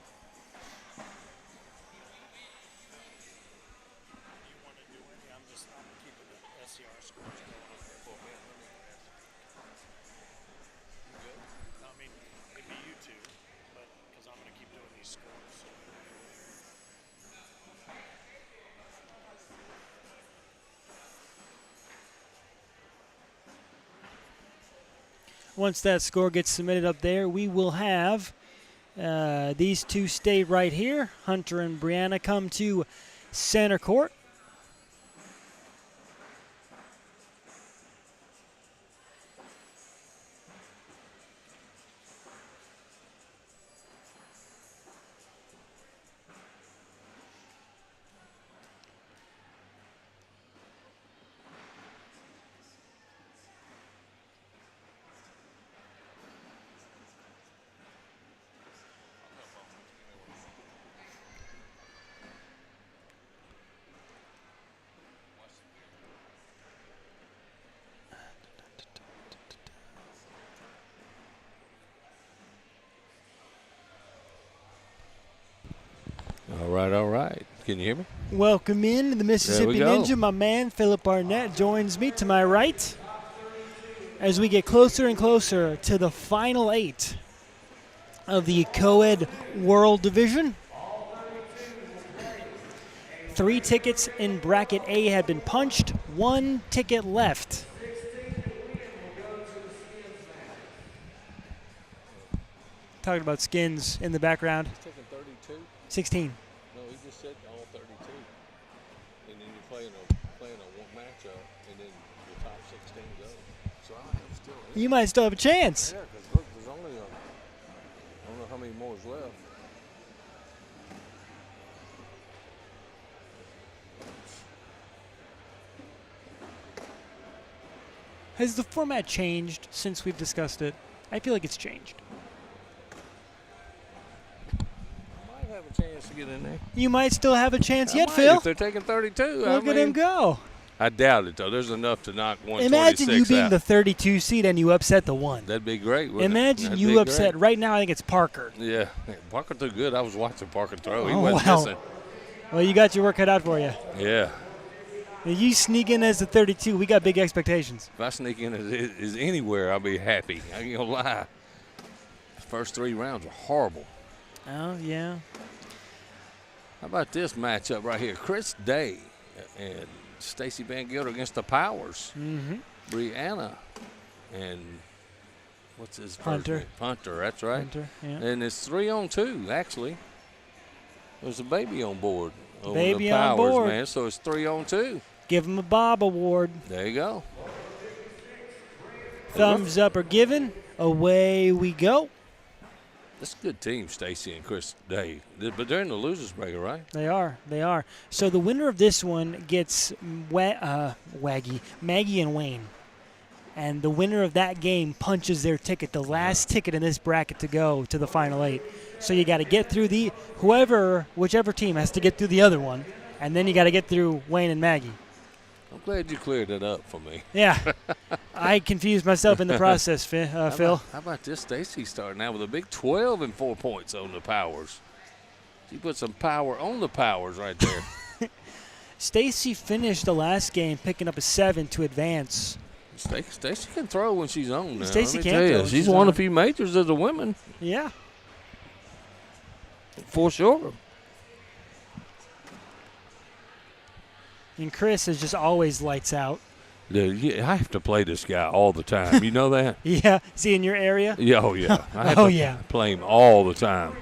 S1: Once that score gets submitted up there, we will have these two stay right here. Hunter and Brianna come to center court.
S2: All right. Can you hear me?
S1: Welcome in to the Mississippi Ninja. My man, Philip Barnett, joins me to my right as we get closer and closer to the final 8 of the Coed World Division. 3 tickets in Bracket A have been punched, 1 ticket left. Talking about skins in the background. 16.
S2: No, he just said all 32. And then you're playing a one matchup, and then your top 16 go. So I am still in.
S1: You might still have a chance.
S2: Yeah, because there's only I don't know how many more is left.
S1: Has the format changed since we've discussed it? I feel like it's changed.
S2: Have a chance to get in there.
S1: You might still have a chance yet,
S2: might,
S1: Phil.
S2: if they're taking 32.
S1: Look at him go.
S2: I doubt it, though. There's enough to knock 126
S1: Imagine you being
S2: out.
S1: the 32 seed and you upset the 1.
S2: That'd be great, wouldn't
S1: Imagine
S2: it?
S1: you upset. Right now, I think it's Parker.
S2: Yeah. Parker too good. I was watching Parker throw. He
S1: Oh,
S2: wasn't
S1: wow.
S2: missing.
S1: Well, you got your work cut out for you.
S2: Yeah.
S1: If you sneak in as the 32, we got big expectations.
S2: If I sneak in as anywhere, I'll be happy. I ain't gonna lie. The first 3 rounds were horrible.
S1: Oh, yeah.
S2: How about this matchup right here? Chris Day and Stacy Van Gilder against the Powers.
S1: Mm-hmm.
S2: Brianna and what's his first
S1: Hunter.
S2: name? Hunter, that's right.
S1: Hunter, yeah.
S2: And it's 3-on-2, actually. There's a baby on board. Over
S1: Baby
S2: the
S1: on
S2: Powers,
S1: board.
S2: man. So it's 3-on-2.
S1: Give him a Bob Award.
S2: There you go.
S1: Thumbs up are given. Away we go.
S2: That's a good team, Stacy and Chris Day. But they're in the losers bracket, right?
S1: They are. They are. So the winner of this one gets Maggie and Wayne. And the winner of that game punches their ticket, the last ticket in this bracket to go to the Final 8. So you got to get through whichever team has to get through the other one. And then you got to get through Wayne and Maggie.
S2: I'm glad you cleared that up for me.
S1: Yeah. I confused myself in the process, Phil.
S2: How about this? Stacy starting out with a big 12 and 4 points on the Powers. She put some power on the Powers right there.
S1: Stacy finished the last game picking up a 7 to advance.
S2: Stacy can throw when she's on now.
S1: Stacy can throw.
S2: She's won a few majors as a woman.
S1: Yeah.
S2: For sure.
S1: And Chris is just always lights out.
S2: Dude, I have to play this guy all the time. You know that?
S1: Yeah. Is he in your area?
S2: Yeah, oh, yeah. I have to play him all the time.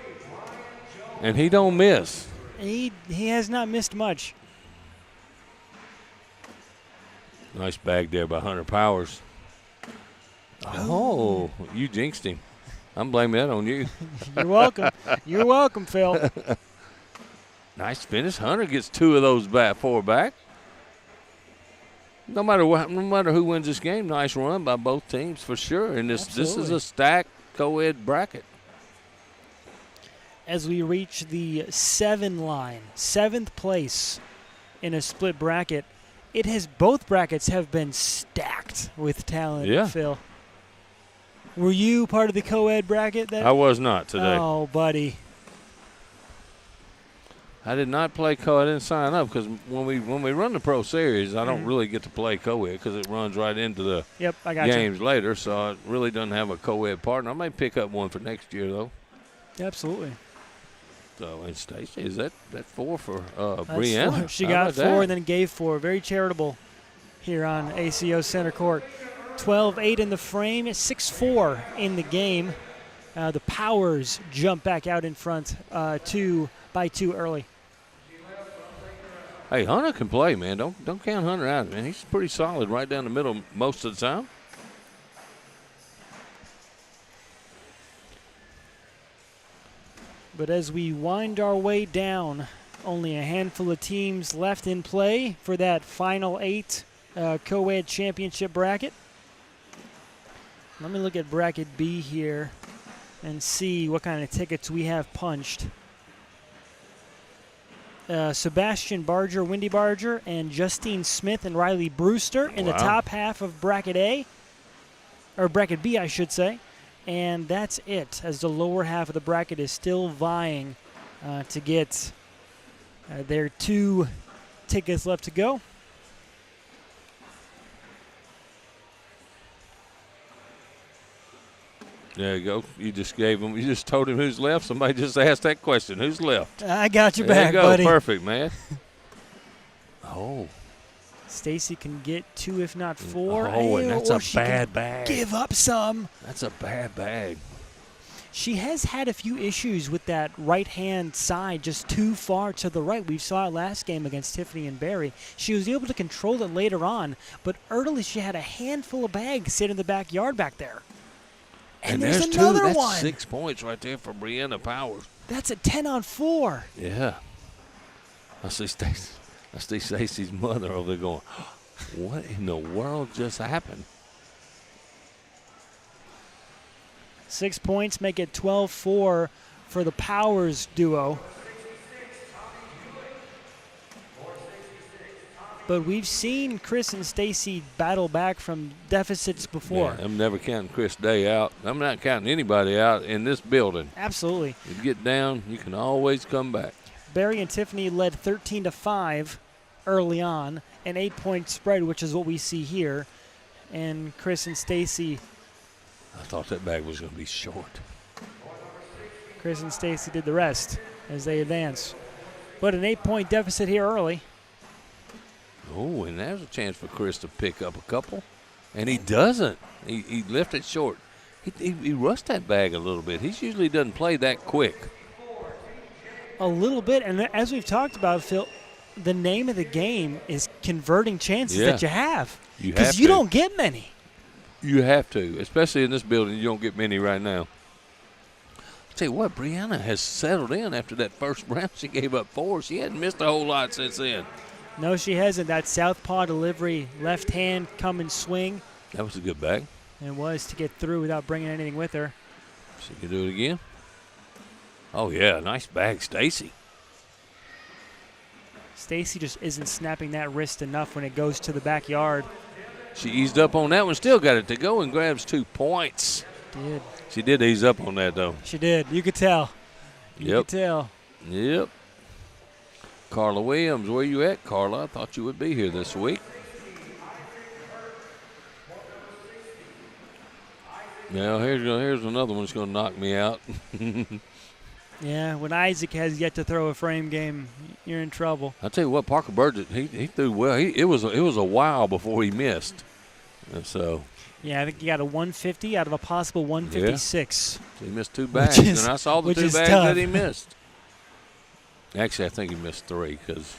S2: And he don't miss.
S1: He has not missed much.
S2: Nice bag there by Hunter Powers. Oh, you jinxed him. I'm blaming that on you.
S1: You're welcome. You're welcome, Phil.
S2: Nice finish. Hunter gets 2 of those four back. No matter who wins this game, nice run by both teams for sure. And this is a stacked co-ed bracket.
S1: As we reach the 7 line, 7th place in a split bracket, both brackets have been stacked with talent,
S2: yeah.
S1: Phil. Were you part of the co-ed bracket?
S2: I was not today.
S1: Oh, buddy.
S2: I did not play co-ed. I didn't sign up because when we run the pro series, I don't really get to play co-ed because it runs right into the games later. So it really doesn't have a co-ed partner. I might pick up one for next year though.
S1: Absolutely.
S2: So and Stacy, is that 4 for Brianna?
S1: 4. She got 4 and then gave 4. Very charitable here on ACO Center Court. 12-8 in the frame, 6-4 in the game. The Powers jump back out in front by 2 early.
S2: Hey, Hunter can play, man. Don't count Hunter out, man. He's pretty solid right down the middle most of the time.
S1: But as we wind our way down, only a handful of teams left in play for that Final 8 co-ed championship bracket. Let me look at bracket B here and see what kind of tickets we have punched. Sebastian Barger, Wendy Barger, and Justine Smith and Riley Brewster in the top half of bracket A, or bracket B, I should say. And that's it, as the lower half of the bracket is still vying to get their 2 tickets left to go.
S2: There you go. You just told him who's left. Somebody just asked that question. Who's left?
S1: I got your
S2: there
S1: back,
S2: you go.
S1: buddy.
S2: Perfect, man. Oh.
S1: Stacy can get 2, if not 4.
S2: Oh, and that's a bad bag.
S1: Give up some.
S2: That's a bad bag.
S1: She has had a few issues with that right-hand side just too far to the right. We saw it last game against Tiffany and Barry. She was able to control it later on, but early she had a handful of bags sitting in the backyard back there. And there's another
S2: 2. That's
S1: one.
S2: 6 points right there for Brianna Powers.
S1: That's a 10-on-4.
S2: Yeah. I see Stacy's mother over there going, what in the world just happened?
S1: 6 points make it 12-4 for the Powers duo. But we've seen Chris and Stacy battle back from deficits before.
S2: Yeah, I'm never counting Chris Day out. I'm not counting anybody out in this building.
S1: Absolutely.
S2: You get down, you can always come back.
S1: Barry and Tiffany led 13-5 early on, an 8-point spread, which is what we see here. And Chris and Stacy.
S2: I thought that bag was going to be short.
S1: Chris and Stacy did the rest as they advance. But an 8-point deficit here early.
S2: Oh, and there's a chance for Chris to pick up a couple. And he doesn't. He left it short. He rushed that bag a little bit. He usually doesn't play that quick.
S1: A little bit. And as we've talked about, Phil, the name of the game is converting chances that you have. Because you don't get many.
S2: You have to. Especially in this building, you don't get many right now. Tell you what, Brianna has settled in after that first round. She gave up 4. She hadn't missed a whole lot since then.
S1: No, she hasn't. That southpaw delivery, left hand, come and swing.
S2: That was a good bag.
S1: It was to get through without bringing anything with her.
S2: She can do it again. Oh, yeah, nice bag, Stacy.
S1: Stacy just isn't snapping that wrist enough when it goes to the backyard.
S2: She eased up on that one, still got it to go, and grabs 2 points.
S1: Did.
S2: She did ease up on that, though.
S1: She did. You could tell. You could tell.
S2: Yep. Carla Williams, where you at, Carla? I thought you would be here this week. Now, here's another one that's going to knock me out.
S1: Yeah, when Isaac has yet to throw a frame game, you're in trouble.
S2: I tell you what, Parker Burgess, he threw well. It was a while before he missed. And so. Yeah,
S1: I think he got a 150 out of a possible 156.
S2: Yeah. He missed 2 bags, and I saw the 2 bags
S1: tough.
S2: that he missed. Actually, I think he missed 3 because.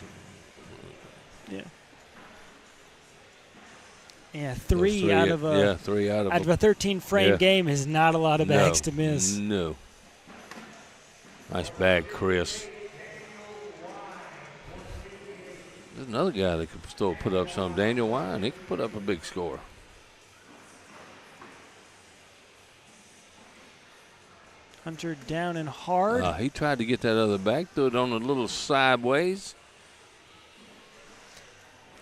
S1: Yeah, 3 out of a.
S2: Yeah, 3 out of
S1: a 13 frame game is not a lot of bags to miss.
S2: No. Nice bag, Chris. There's another guy that could still put up some. Daniel Wine, he could put up a big score.
S1: Hunter down and hard.
S2: He tried to get that other bag, threw it on a little sideways.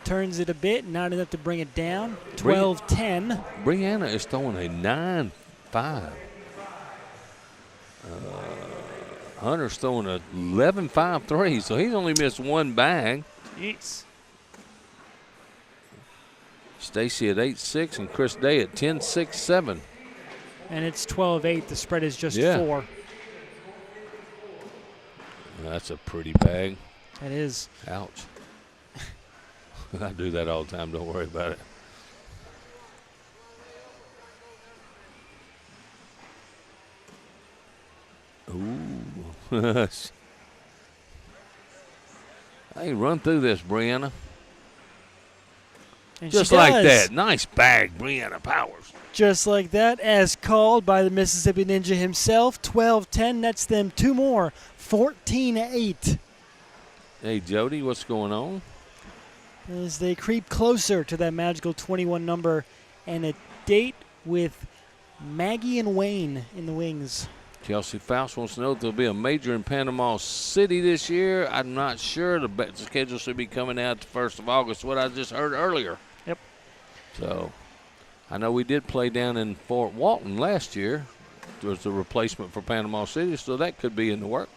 S1: Turns it a bit, not enough to bring it down. 12-10.
S2: Brianna is throwing a 9-5. Hunter's throwing a 11-5-3, so he's only missed 1 bag.
S1: Jeez.
S2: Stacy at 8-6 and Chris Day at 10-6-7.
S1: And it's 12-8. The spread is just 4.
S2: That's a pretty bag.
S1: It is.
S2: Ouch. I do that all the time. Don't worry about it. Ooh. Hey, run through this, Brianna.
S1: And
S2: just like that. Nice bag, Brianna Powers.
S1: Just like that, as called by the Mississippi Ninja himself. 12-10. That's them 2 more. 14-8.
S2: Hey, Jody, what's going on?
S1: As they creep closer to that magical 21 number and a date with Maggie and Wayne in the wings.
S2: Kelsey Faust wants to know if there'll be a major in Panama City this year. I'm not sure. The schedule should be coming out the 1st of August, what I just heard earlier.
S1: Yep.
S2: So I know we did play down in Fort Walton last year. There was a replacement for Panama City, so that could be in the works.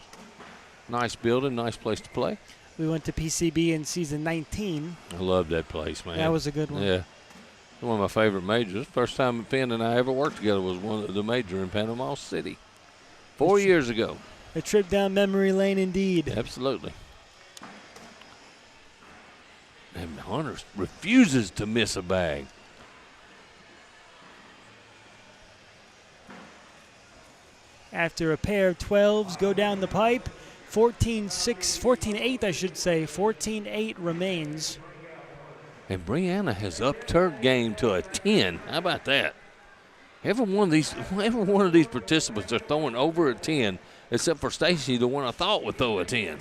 S2: Nice building, nice place to play.
S1: We went to PCB in season 19.
S2: I love that place, man.
S1: That was a good one.
S2: Yeah. One of my favorite majors. First time Finn and I ever worked together was one of the major in Panama City. 4 years ago.
S1: A trip down memory lane indeed.
S2: Absolutely. And Hunter refuses to miss a bag.
S1: After a pair of 12s go down the pipe, 14-8, I should say. 14-8 remains.
S2: And Brianna has upped her game to a 10. How about that? Every one of these participants are throwing over a 10, except for Stacy, the one I thought would throw a 10.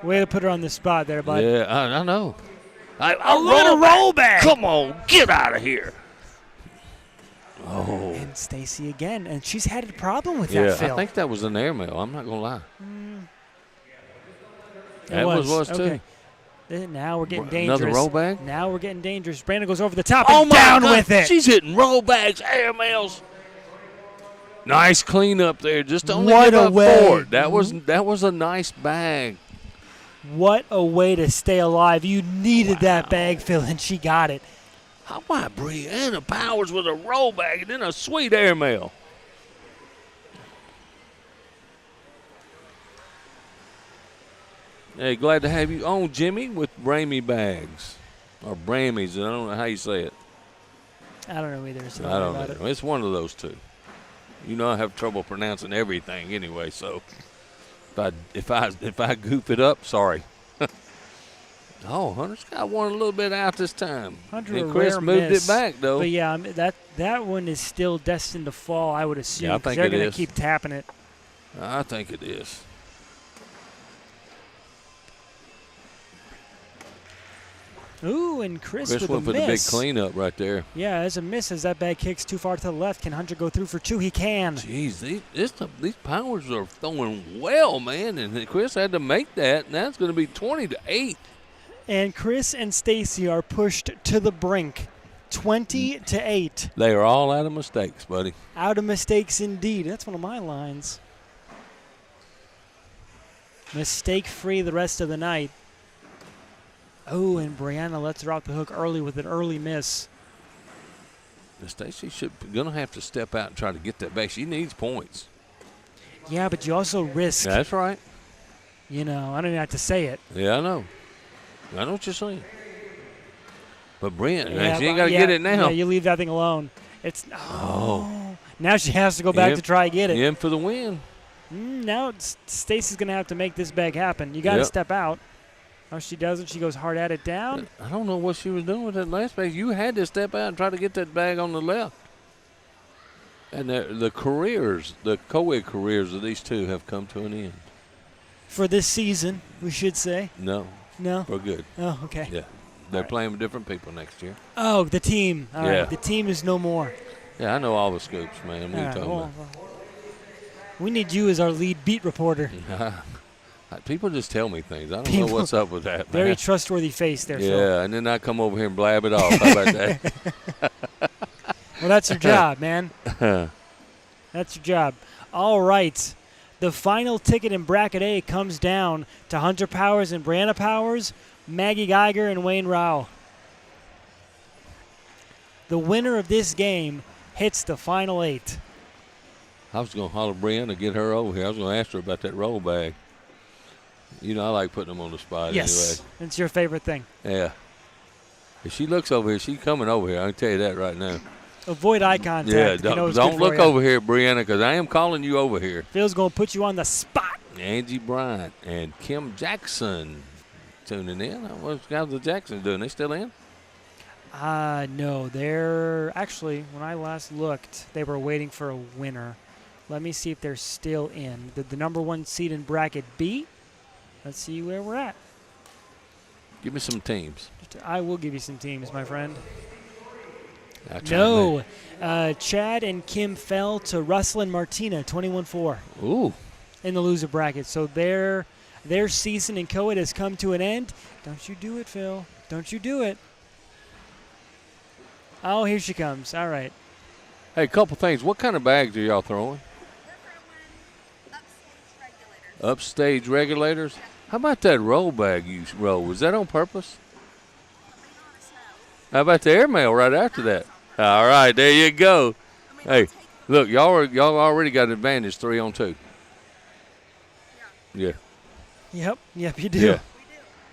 S1: Way to put her on the spot there, bud.
S2: Yeah, I know.
S1: A roll back.
S2: Come on, get out of here. Oh.
S1: And Stacy again, and she's had a problem with that, Phil.
S2: I think that was an airmail. I'm not going to lie.
S1: That was too.
S2: Okay.
S1: Now we're getting dangerous.
S2: Another roll bag?
S1: Now we're getting dangerous. Brandon goes over the top
S2: and
S1: down with it.
S2: She's hitting roll bags, airmails. Nice clean up there. Just only
S1: what
S2: give
S1: a
S2: up
S1: way.
S2: 4. That was a nice bag.
S1: What a way to stay alive. You needed that bag, Phil, and she got it.
S2: How about Brianna Powers with a roll bag and then a sweet airmail? Hey, glad to have you on, Jimmy, with Brammy bags. Or Brammies. I don't know how you say it.
S1: I don't know either. So
S2: I don't know. It's one of those two. You know I have trouble pronouncing everything anyway, so if I goof it up, sorry. Oh, Hunter's got one a little bit out this time.
S1: Hunter,
S2: and Chris moved it back, though.
S1: But, yeah, that one is still destined to fall, I would assume.
S2: Yeah, I think
S1: they're
S2: it
S1: going
S2: is.
S1: to keep tapping it.
S2: I think it is.
S1: Ooh, and Chris
S2: went
S1: with a
S2: for the big
S1: miss.
S2: cleanup right there.
S1: Yeah, as a miss as that bag kicks too far to the left. Can Hunter go through for 2? He can.
S2: Jeez, these powers are throwing well, man. And Chris had to make that, and that's going to be 20-8.
S1: And Chris and Stacy are pushed to the brink. 20-8.
S2: They are all out of mistakes, buddy.
S1: Out of mistakes indeed. That's one of my lines. Mistake-free the rest of the night. Oh, and Brianna lets her off the hook early with an early miss.
S2: Stacy should gonna have to step out and try to get that back. She needs points.
S1: Yeah, but you also risk.
S2: That's right.
S1: You know, I don't even have to say it.
S2: Yeah, I know. I know what you're saying. But Brianna, she ain't got to get it now.
S1: Yeah, you leave that thing alone. It's now she has to go back to try to get it.
S2: In for the win.
S1: Now Stacy's gonna have to make this bag happen. You got to step out. Oh, she doesn't. She goes hard at it down.
S2: I don't know what she was doing with that last bag. You had to step out and try to get that bag on the left. And the careers, the co-ed careers of these two have come to an end.
S1: For this season, we should say.
S2: No. We're good.
S1: Oh, okay.
S2: Yeah. They're playing with different people next year.
S1: Oh, the team. All right. The team is no more.
S2: Yeah, I know all the scoops, man. What are you talking about?
S1: We need you as our lead beat reporter.
S2: People just tell me things. I don't know what's up with that, man.
S1: Very trustworthy face there, Phil.
S2: Yeah, and then I come over here and blab it off. How about that?
S1: Well, that's your job, man. That's your job. All right. The final ticket in Bracket A comes down to Hunter Powers and Brianna Powers, Maggie Guyger, and Wayne Rao. The winner of this game hits the final 8.
S2: I was going to holler Brianna, get her over here. I was going to ask her about that roll bag. You know, I like putting them on the spot anyway.
S1: Yes, it's your favorite thing.
S2: Yeah. If she looks over here, she's coming over here. I can tell you that right now.
S1: Avoid eye contact.
S2: Yeah, don't look over here, Brianna, because I am calling you over here.
S1: Phil's going to put you on the spot.
S2: Angie Bryant and Kim Jackson tuning in. How's the Jacksons doing? They still in?
S1: No, they're actually, when I last looked, they were waiting for a winner. Let me see if they're still in. The number 1 seed in Bracket B. Let's see where we're at.
S2: Give me some teams.
S1: I will give you some teams, my friend.
S2: No.
S1: Chad and Kim fell to Russell and Martina, 21-4.
S2: Ooh.
S1: In the loser bracket. So their season in Coed has come to an end. Don't you do it, Phil. Don't you do it. Oh, here she comes. All right.
S2: Hey, a couple things. What kind of bags are y'all throwing? Upstage regulators? How about that roll bag you roll? Was that on purpose? How about the airmail right after that? All right, there you go. Hey, look, y'all already got an advantage 3-on-2. Yeah.
S1: Yep, you do.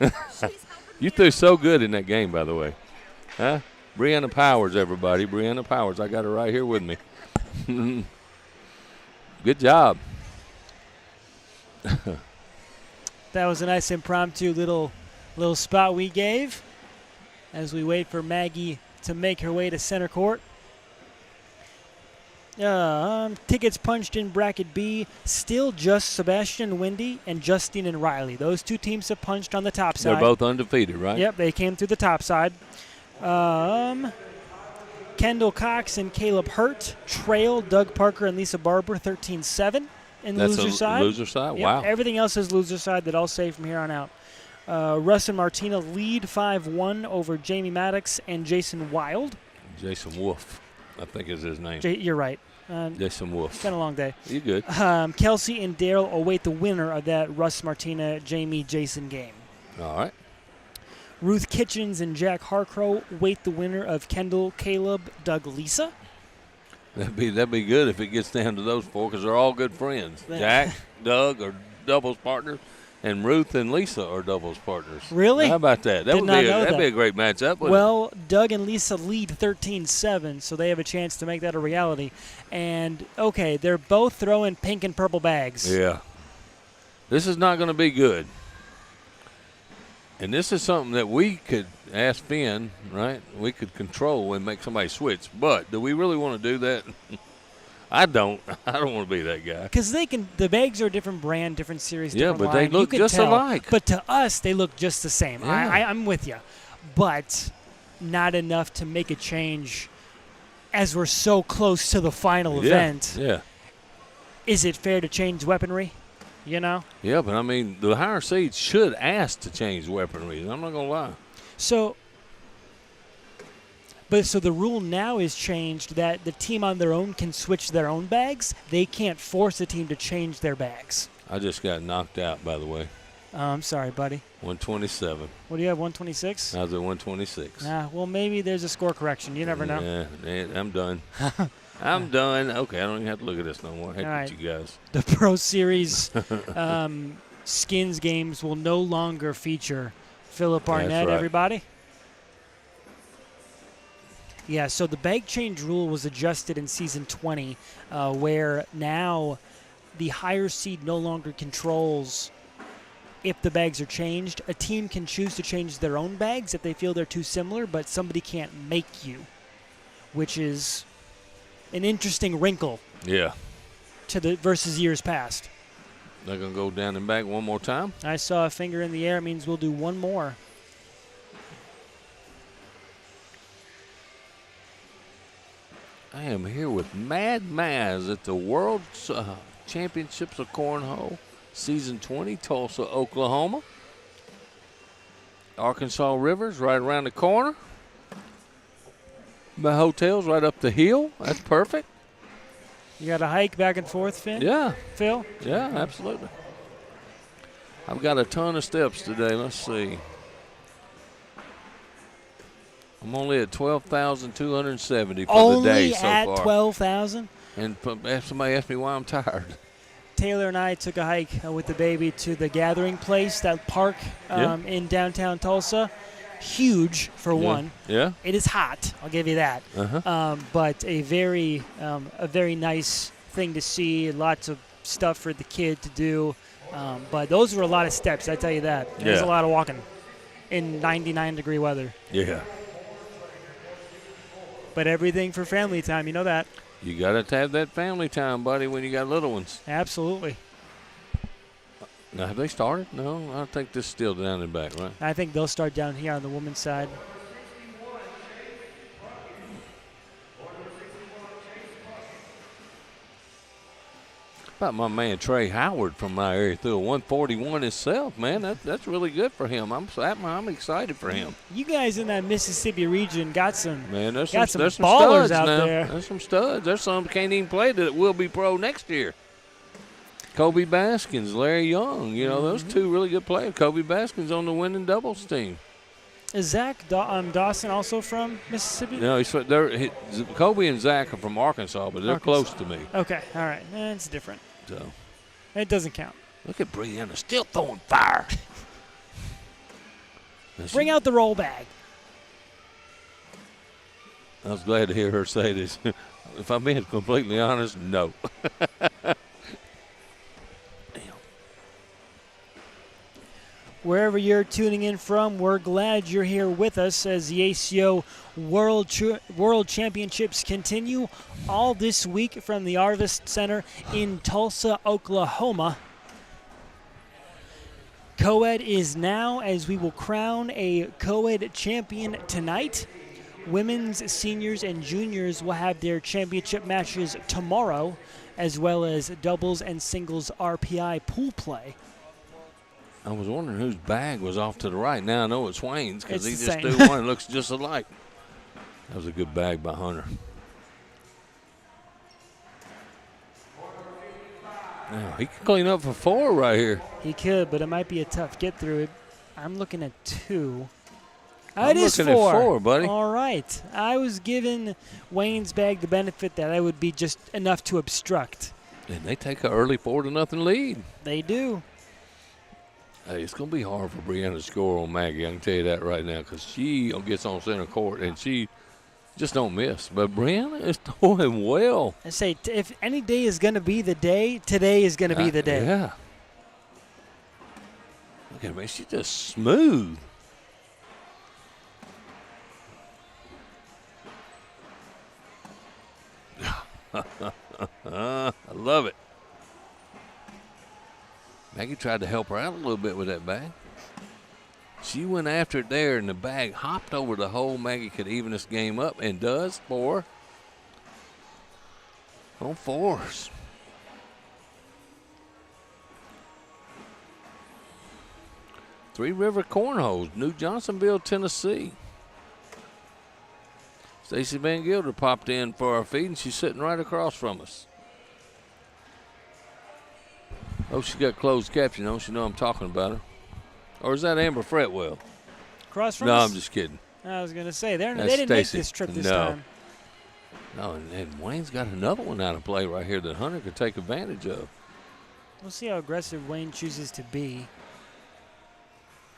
S2: Yeah. You threw so good in that game, by the way. Huh? Brianna Powers, everybody. Brianna Powers. I got her right here with me. Good job.
S1: That was a nice impromptu little spot we gave as we wait for Maggie to make her way to center court. Tickets punched in Bracket B. Still just Sebastian, Wendy, and Justine and Riley. Those 2 teams have punched on the top side.
S2: They're both undefeated, right?
S1: Yep, they came through the top side. Kendall Cox and Caleb Hurt trail Doug Parker and Lisa Barber 13-7 in the loser side.
S2: Loser side?
S1: Yep,
S2: Wow.
S1: Everything else is loser side that I'll say from here on out. Russ and Martina lead 5-1 over Jamie Maddox and Jason Wild.
S2: Jason Wolf, I think is his name.
S1: You're right.
S2: Jason Wolf.
S1: It's been a long day.
S2: You good.
S1: Kelsey and Daryl await the winner of that Russ, Martina, Jamie, Jason game.
S2: All right.
S1: Ruth Kitchens and Jack Harcrow wait the winner of Kendall, Caleb, Doug, Lisa.
S2: That'd be good if it gets down to those 4 because they're all good friends. Jack, Doug are doubles partners, and Ruth and Lisa are doubles partners.
S1: Really?
S2: How about that? That'd be a great matchup.
S1: Well, Doug and Lisa lead 13-7, so they have a chance to make that a reality. And, okay, they're both throwing pink and purple bags.
S2: Yeah. This is not going to be good. And this is something that we could ask Finn, right? We could control and make somebody switch. But do we really want to do that? I don't want to be that guy.
S1: Because the bags are a different brand, different series, different
S2: but
S1: line.
S2: they look just alike.
S1: But to us, they look just the same.
S2: Yeah.
S1: I'm with you. But not enough to make a change as we're so close to the final event.
S2: Yeah.
S1: Is it fair to change weaponry? You know?
S2: Yeah, but I mean, the higher seeds should ask to change weaponry. I'm not going to lie.
S1: So the rule now is changed that the team on their own can switch their own bags. They can't force a team to change their bags.
S2: I just got knocked out, by the way.
S1: I'm sorry, buddy.
S2: 127.
S1: What do you have, 126?
S2: I was at 126.
S1: Well, maybe there's a score correction. You never know.
S2: Yeah, I'm done. I'm done. Okay, I don't even have to look at this no more. Heck with you guys.
S1: The Pro Series skins games will no longer feature Philip Arnett,
S2: That's right.
S1: everybody. Yeah, so the bag change rule was adjusted in Season 20, where now the higher seed no longer controls if the bags are changed. A team can choose to change their own bags if they feel they're too similar, but somebody can't make you, which is an interesting wrinkle.
S2: Yeah.
S1: Versus years past.
S2: They're going to go down and back one more time?
S1: I saw a finger in the air. It means we'll do one more.
S2: I am here with Mad Maz at the World Championships of Cornhole, Season 20, Tulsa, Oklahoma. Arkansas River's right around the corner. My hotel's right up the hill. That's perfect.
S1: You got a hike back and forth, Finn?
S2: Yeah.
S1: Phil?
S2: Yeah, absolutely. I've got a ton of steps today. Let's see. I'm only at 12,270 for the day so far.
S1: Only at 12,000?
S2: And somebody asked me why I'm tired.
S1: Taylor and I took a hike with the baby to the Gathering Place, that park in downtown Tulsa. Huge, for one.
S2: Yeah.
S1: It is hot. I'll give you that. But a very nice thing to see. Lots of stuff for the kid to do. But those were a lot of steps, I tell you that. There's a lot of walking in 99-degree weather.
S2: Yeah.
S1: But everything for family time, you know that.
S2: You got to have that family time, buddy, when you got little ones.
S1: Absolutely.
S2: Now, have they started? No, I think this is still down and back, right?
S1: I think they'll start down here on the women's side.
S2: About my man Trey Howard from my area threw a 141 himself, man. That's really good for him. I'm excited for him.
S1: You guys in that Mississippi region got some
S2: there's
S1: some
S2: studs
S1: ballers out
S2: now.
S1: there.
S2: There's some studs. There's some that can't even play that will be pro next year. Kobe Baskins, Larry Young, those two really good players. Kobe Baskins on the winning doubles team.
S1: Is Zach Dawson also from Mississippi?
S2: No, Kobe and Zach are from Arkansas, but they're close to me.
S1: Okay, all right. It's different.
S2: So
S1: it doesn't count.
S2: Look at Brianna still throwing fire.
S1: Bring out the roll bag.
S2: I was glad to hear her say this. If I'm being completely honest, no.
S1: Wherever you're tuning in from, we're glad you're here with us as the ACO World Championships continue all this week from the Arvest Center in Tulsa, Oklahoma. Coed is now, as we will crown a Coed champion tonight. Women's, seniors, and juniors will have their championship matches tomorrow, as well as doubles and singles RPI pool play.
S2: I was wondering whose bag was off to the right. Now I know it's Wayne's because he just threw one that looks just alike. That was a good bag by Hunter. Now, he can clean up for 4 right here.
S1: He could, but it might be a tough get through. I'm looking at 2.
S2: It is 4. At 4, buddy.
S1: All right. I was giving Wayne's bag the benefit that I would be just enough to obstruct.
S2: And they take an early 4-0 lead.
S1: They do.
S2: Hey, it's going to be hard for Brianna to score on Maggie. I can tell you that right now because she gets on center court and she just don't miss. But Brianna is throwing well.
S1: I say, if any day is going to be the day, today is going to be the day.
S2: Yeah. Look at her, she's just smooth. I love it. Maggie tried to help her out a little bit with that bag. She went after it there, and the bag hopped over the hole. Maggie could even this game up, and does. 4 on 4s. Three River Cornholes, New Johnsonville, Tennessee. Stacy Van Gilder popped in for our feed, and she's sitting right across from us. Oh, she got closed caption on. She know I'm talking about her. Or is that Amber Fretwell?
S1: Across from
S2: us? No,
S1: us?
S2: I'm just kidding.
S1: I was going to say, they didn't make this trip this time.
S2: No, and Wayne's got another one out of play right here that Hunter could take advantage of.
S1: We'll see how aggressive Wayne chooses to be.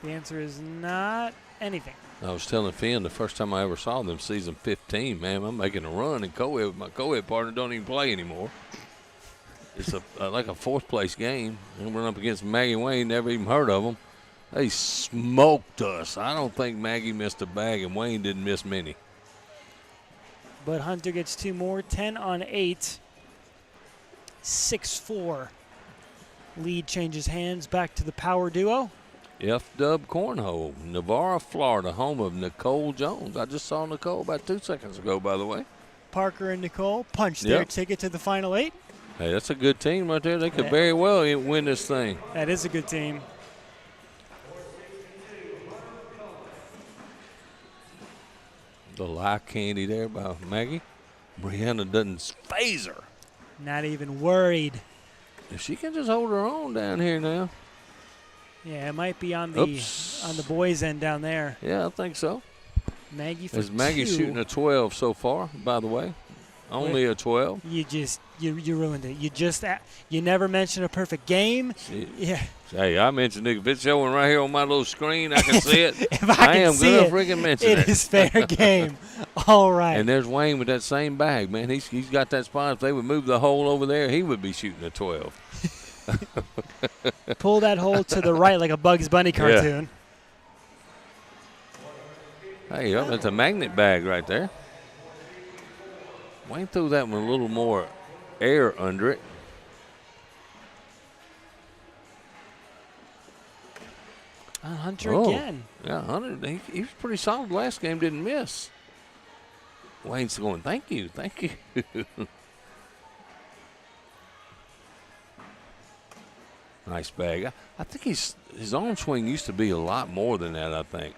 S1: The answer is not anything.
S2: I was telling Finn the first time I ever saw them, season 15, man, I'm making a run in Coed. My Coed partner don't even play anymore. It's like a fourth-place game. And we're up against Maggie Wayne, never even heard of them. They smoked us. I don't think Maggie missed a bag, and Wayne didn't miss many.
S1: But Hunter gets 2 more, 10 on 8, 6-4. Lead changes hands back to the power duo.
S2: F-Dub Cornhole, Navarre, Florida, home of Nicole Jones. I just saw Nicole about 2 seconds ago, by the way.
S1: Parker and Nicole punched their ticket to the Final 8.
S2: Hey, that's a good team right there. They could very well win this thing.
S1: That is a good team.
S2: The eye candy there by Maggie. Brianna doesn't phase her.
S1: Not even worried.
S2: If she can just hold her own down here now.
S1: Yeah, it might be on the boys' end down there.
S2: Yeah, I think so.
S1: Maggie for 2.
S2: Maggie's shooting a 12 so far, by the way. Only a 12.
S1: You ruined it. You never mentioned a perfect game. Yeah.
S2: Hey, I mentioned it. If it's showing right here on my little screen, I can see it.
S1: If I am
S2: going to freaking mention it.
S1: It is fair game. All right.
S2: And there's Wayne with that same bag, man. He's got that spot. If they would move the hole over there, he would be shooting a 12.
S1: Pull that hole to the right like a Bugs Bunny cartoon.
S2: Yeah. Hey, that's a magnet bag right there. Wayne threw that one a little more air under it.
S1: Hunter again.
S2: Yeah, Hunter, he was pretty solid last game, didn't miss. Wayne's going, thank you. Nice bag. I think his arm swing used to be a lot more than that, I think.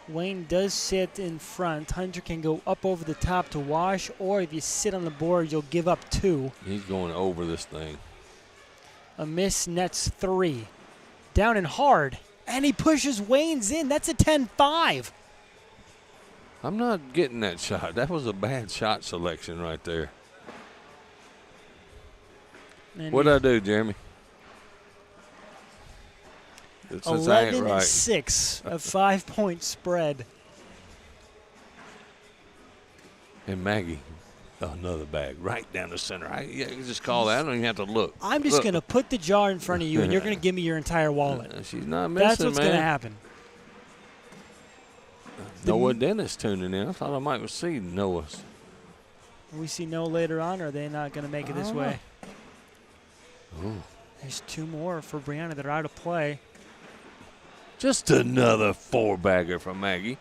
S1: Wayne does sit in front. Hunter can go up over the top to wash, or if you sit on the board, you'll give up 2.
S2: He's going over this thing.
S1: A miss nets 3. Down and hard, and he pushes Wayne's in. That's a 10-5.
S2: I'm not getting that shot. That was a bad shot selection right there. What'd I do, Jeremy?
S1: 11-6, a 5-point spread.
S2: And Maggie, another bag right down the center. You can just call that. I don't even have to look.
S1: I'm just going to put the jar in front of you, and you're going to give me your entire wallet.
S2: She's not missing,
S1: That's what's going to happen.
S2: Noah Dennis tuning in. I thought I might see Noah's.
S1: We see Noah later on, or are they not going to make it this way?
S2: Ooh.
S1: There's 2 more for Brianna that are out of play.
S2: Just another 4-bagger from Maggie.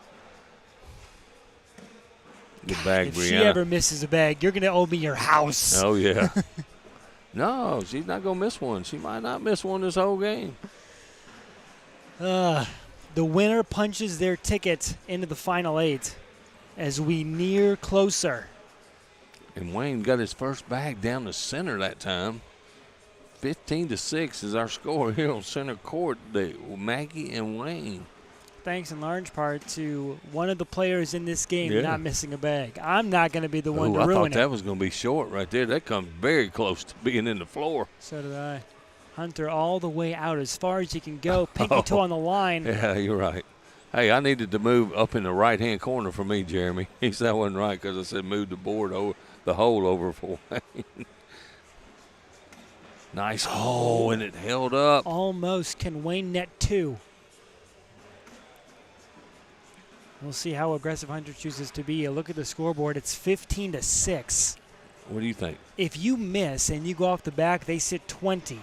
S2: Good bag,
S1: if
S2: Brianna.
S1: If she ever misses a bag, you're going to owe me your house.
S2: Oh, yeah. No, she's not going to miss one. She might not miss one this whole game.
S1: The winner punches their ticket into the Final 8 as we near closer.
S2: And Wayne got his first bag down the center that time. 15-6 is our score here on center court. Maggie and Wayne.
S1: Thanks in large part to one of the players in this game not missing a bag. I'm not going to be the one to ruin it.
S2: I thought that was going to be short right there. That comes very close to being in the floor.
S1: So did I. Hunter all the way out as far as he can go. Pinky toe on the line.
S2: Yeah, you're right. Hey, I needed to move up in the right-hand corner for me, Jeremy. He said that wasn't right because I said move the board over, the hole over for Wayne. Nice hole, and it held up.
S1: Almost. Can Wayne net 2? We'll see how aggressive Hunter chooses to be. A look at the scoreboard. It's 15-6.
S2: What do you think?
S1: If you miss and you go off the back, they sit 20.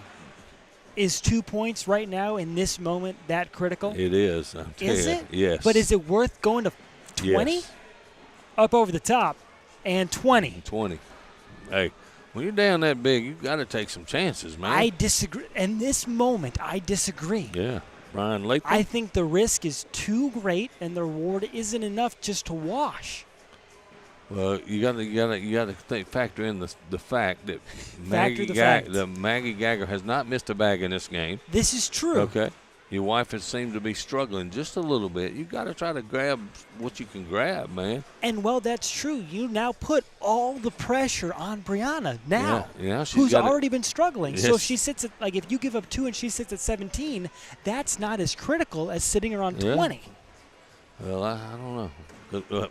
S1: Is 2 points right now in this moment that critical?
S2: It is.
S1: Is it?
S2: Yes.
S1: But is it worth going to 20?
S2: Yes.
S1: Up over the top and 20.
S2: 20. Hey, when you're down that big, you've got to take some chances, man.
S1: I disagree. In this moment, I disagree.
S2: Yeah. Brian Latham?
S1: I think the risk is too great and the reward isn't enough just to wash.
S2: Well, you got to factor in the fact that Maggie Guyger has not missed a bag in this game.
S1: This is true.
S2: Okay. Your wife has seemed to be struggling just a little bit. You got to try to grab what you can grab, man.
S1: And well, that's true. You now put all the pressure on Brianna now, who's already been struggling.
S2: Yes.
S1: So if she sits at if you give up 2 and she sits at 17, that's not as critical as sitting around 20.
S2: Well, I don't know.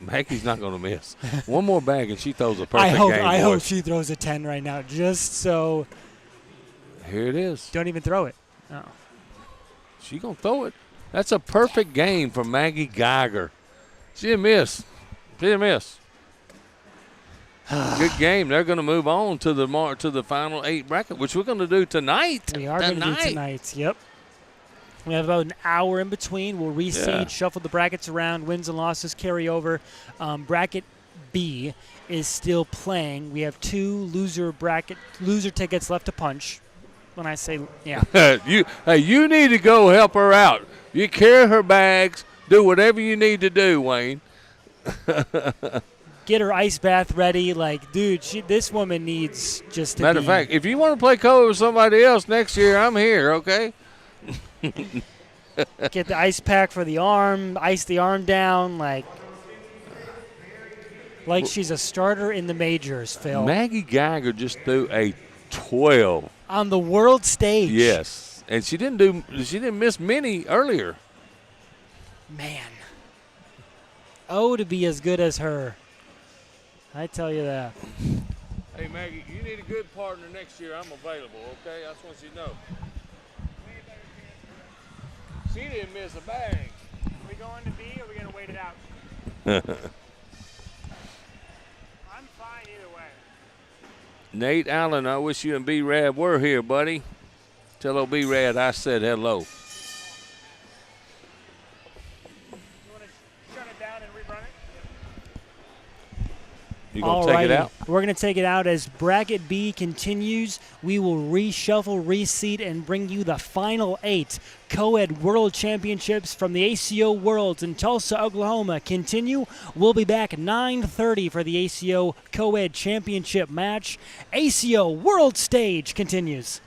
S2: Maggie's not going to miss. One more bag and she throws a perfect game.
S1: I hope she throws a 10 right now, just so.
S2: Here it is.
S1: Don't even throw it. Oh.
S2: She going to throw it. That's a perfect game for Maggie Guyger. She didn't miss. Good game. They're going to move on to the final 8 bracket, which we're going to do tonight.
S1: We are going to do tonight. Yep. We have about an hour in between. We'll reseed, shuffle the brackets around, wins and losses carry over. Bracket B is still playing. We have 2 loser tickets left to punch. When I say,
S2: you need to go help her out. You carry her bags, do whatever you need to do, Wayne.
S1: Get her ice bath ready. Dude, this woman needs just to
S2: Matter of fact, if you want to play Coed with somebody else next year, I'm here, okay?
S1: Get the ice pack for the arm, ice the arm down, like she's a starter in the majors, Phil.
S2: Maggie Guyger just threw a 12
S1: on the world stage.
S2: Yes, and she didn't miss many earlier.
S1: Man, to be as good as her. I tell you that.
S2: Hey Maggie, you need a good partner next year. I'm available, okay? I just want you to know. She didn't miss a bag.
S1: Are we going to B or are we going to wait it out? I'm fine either way.
S2: Nate Allen, I wish you and B-Rad were here, buddy. Tell old B-Rad I said hello.
S1: You want to shut it down and rerun it?
S2: You going to take it out?
S1: We're going to take it out as Bracket B continues. We will reshuffle, reseat, and bring you the final 8 Coed World Championships from the ACO Worlds in Tulsa, Oklahoma continue. We'll be back at 9:30 for the ACO Coed Championship match. ACO World Stage continues.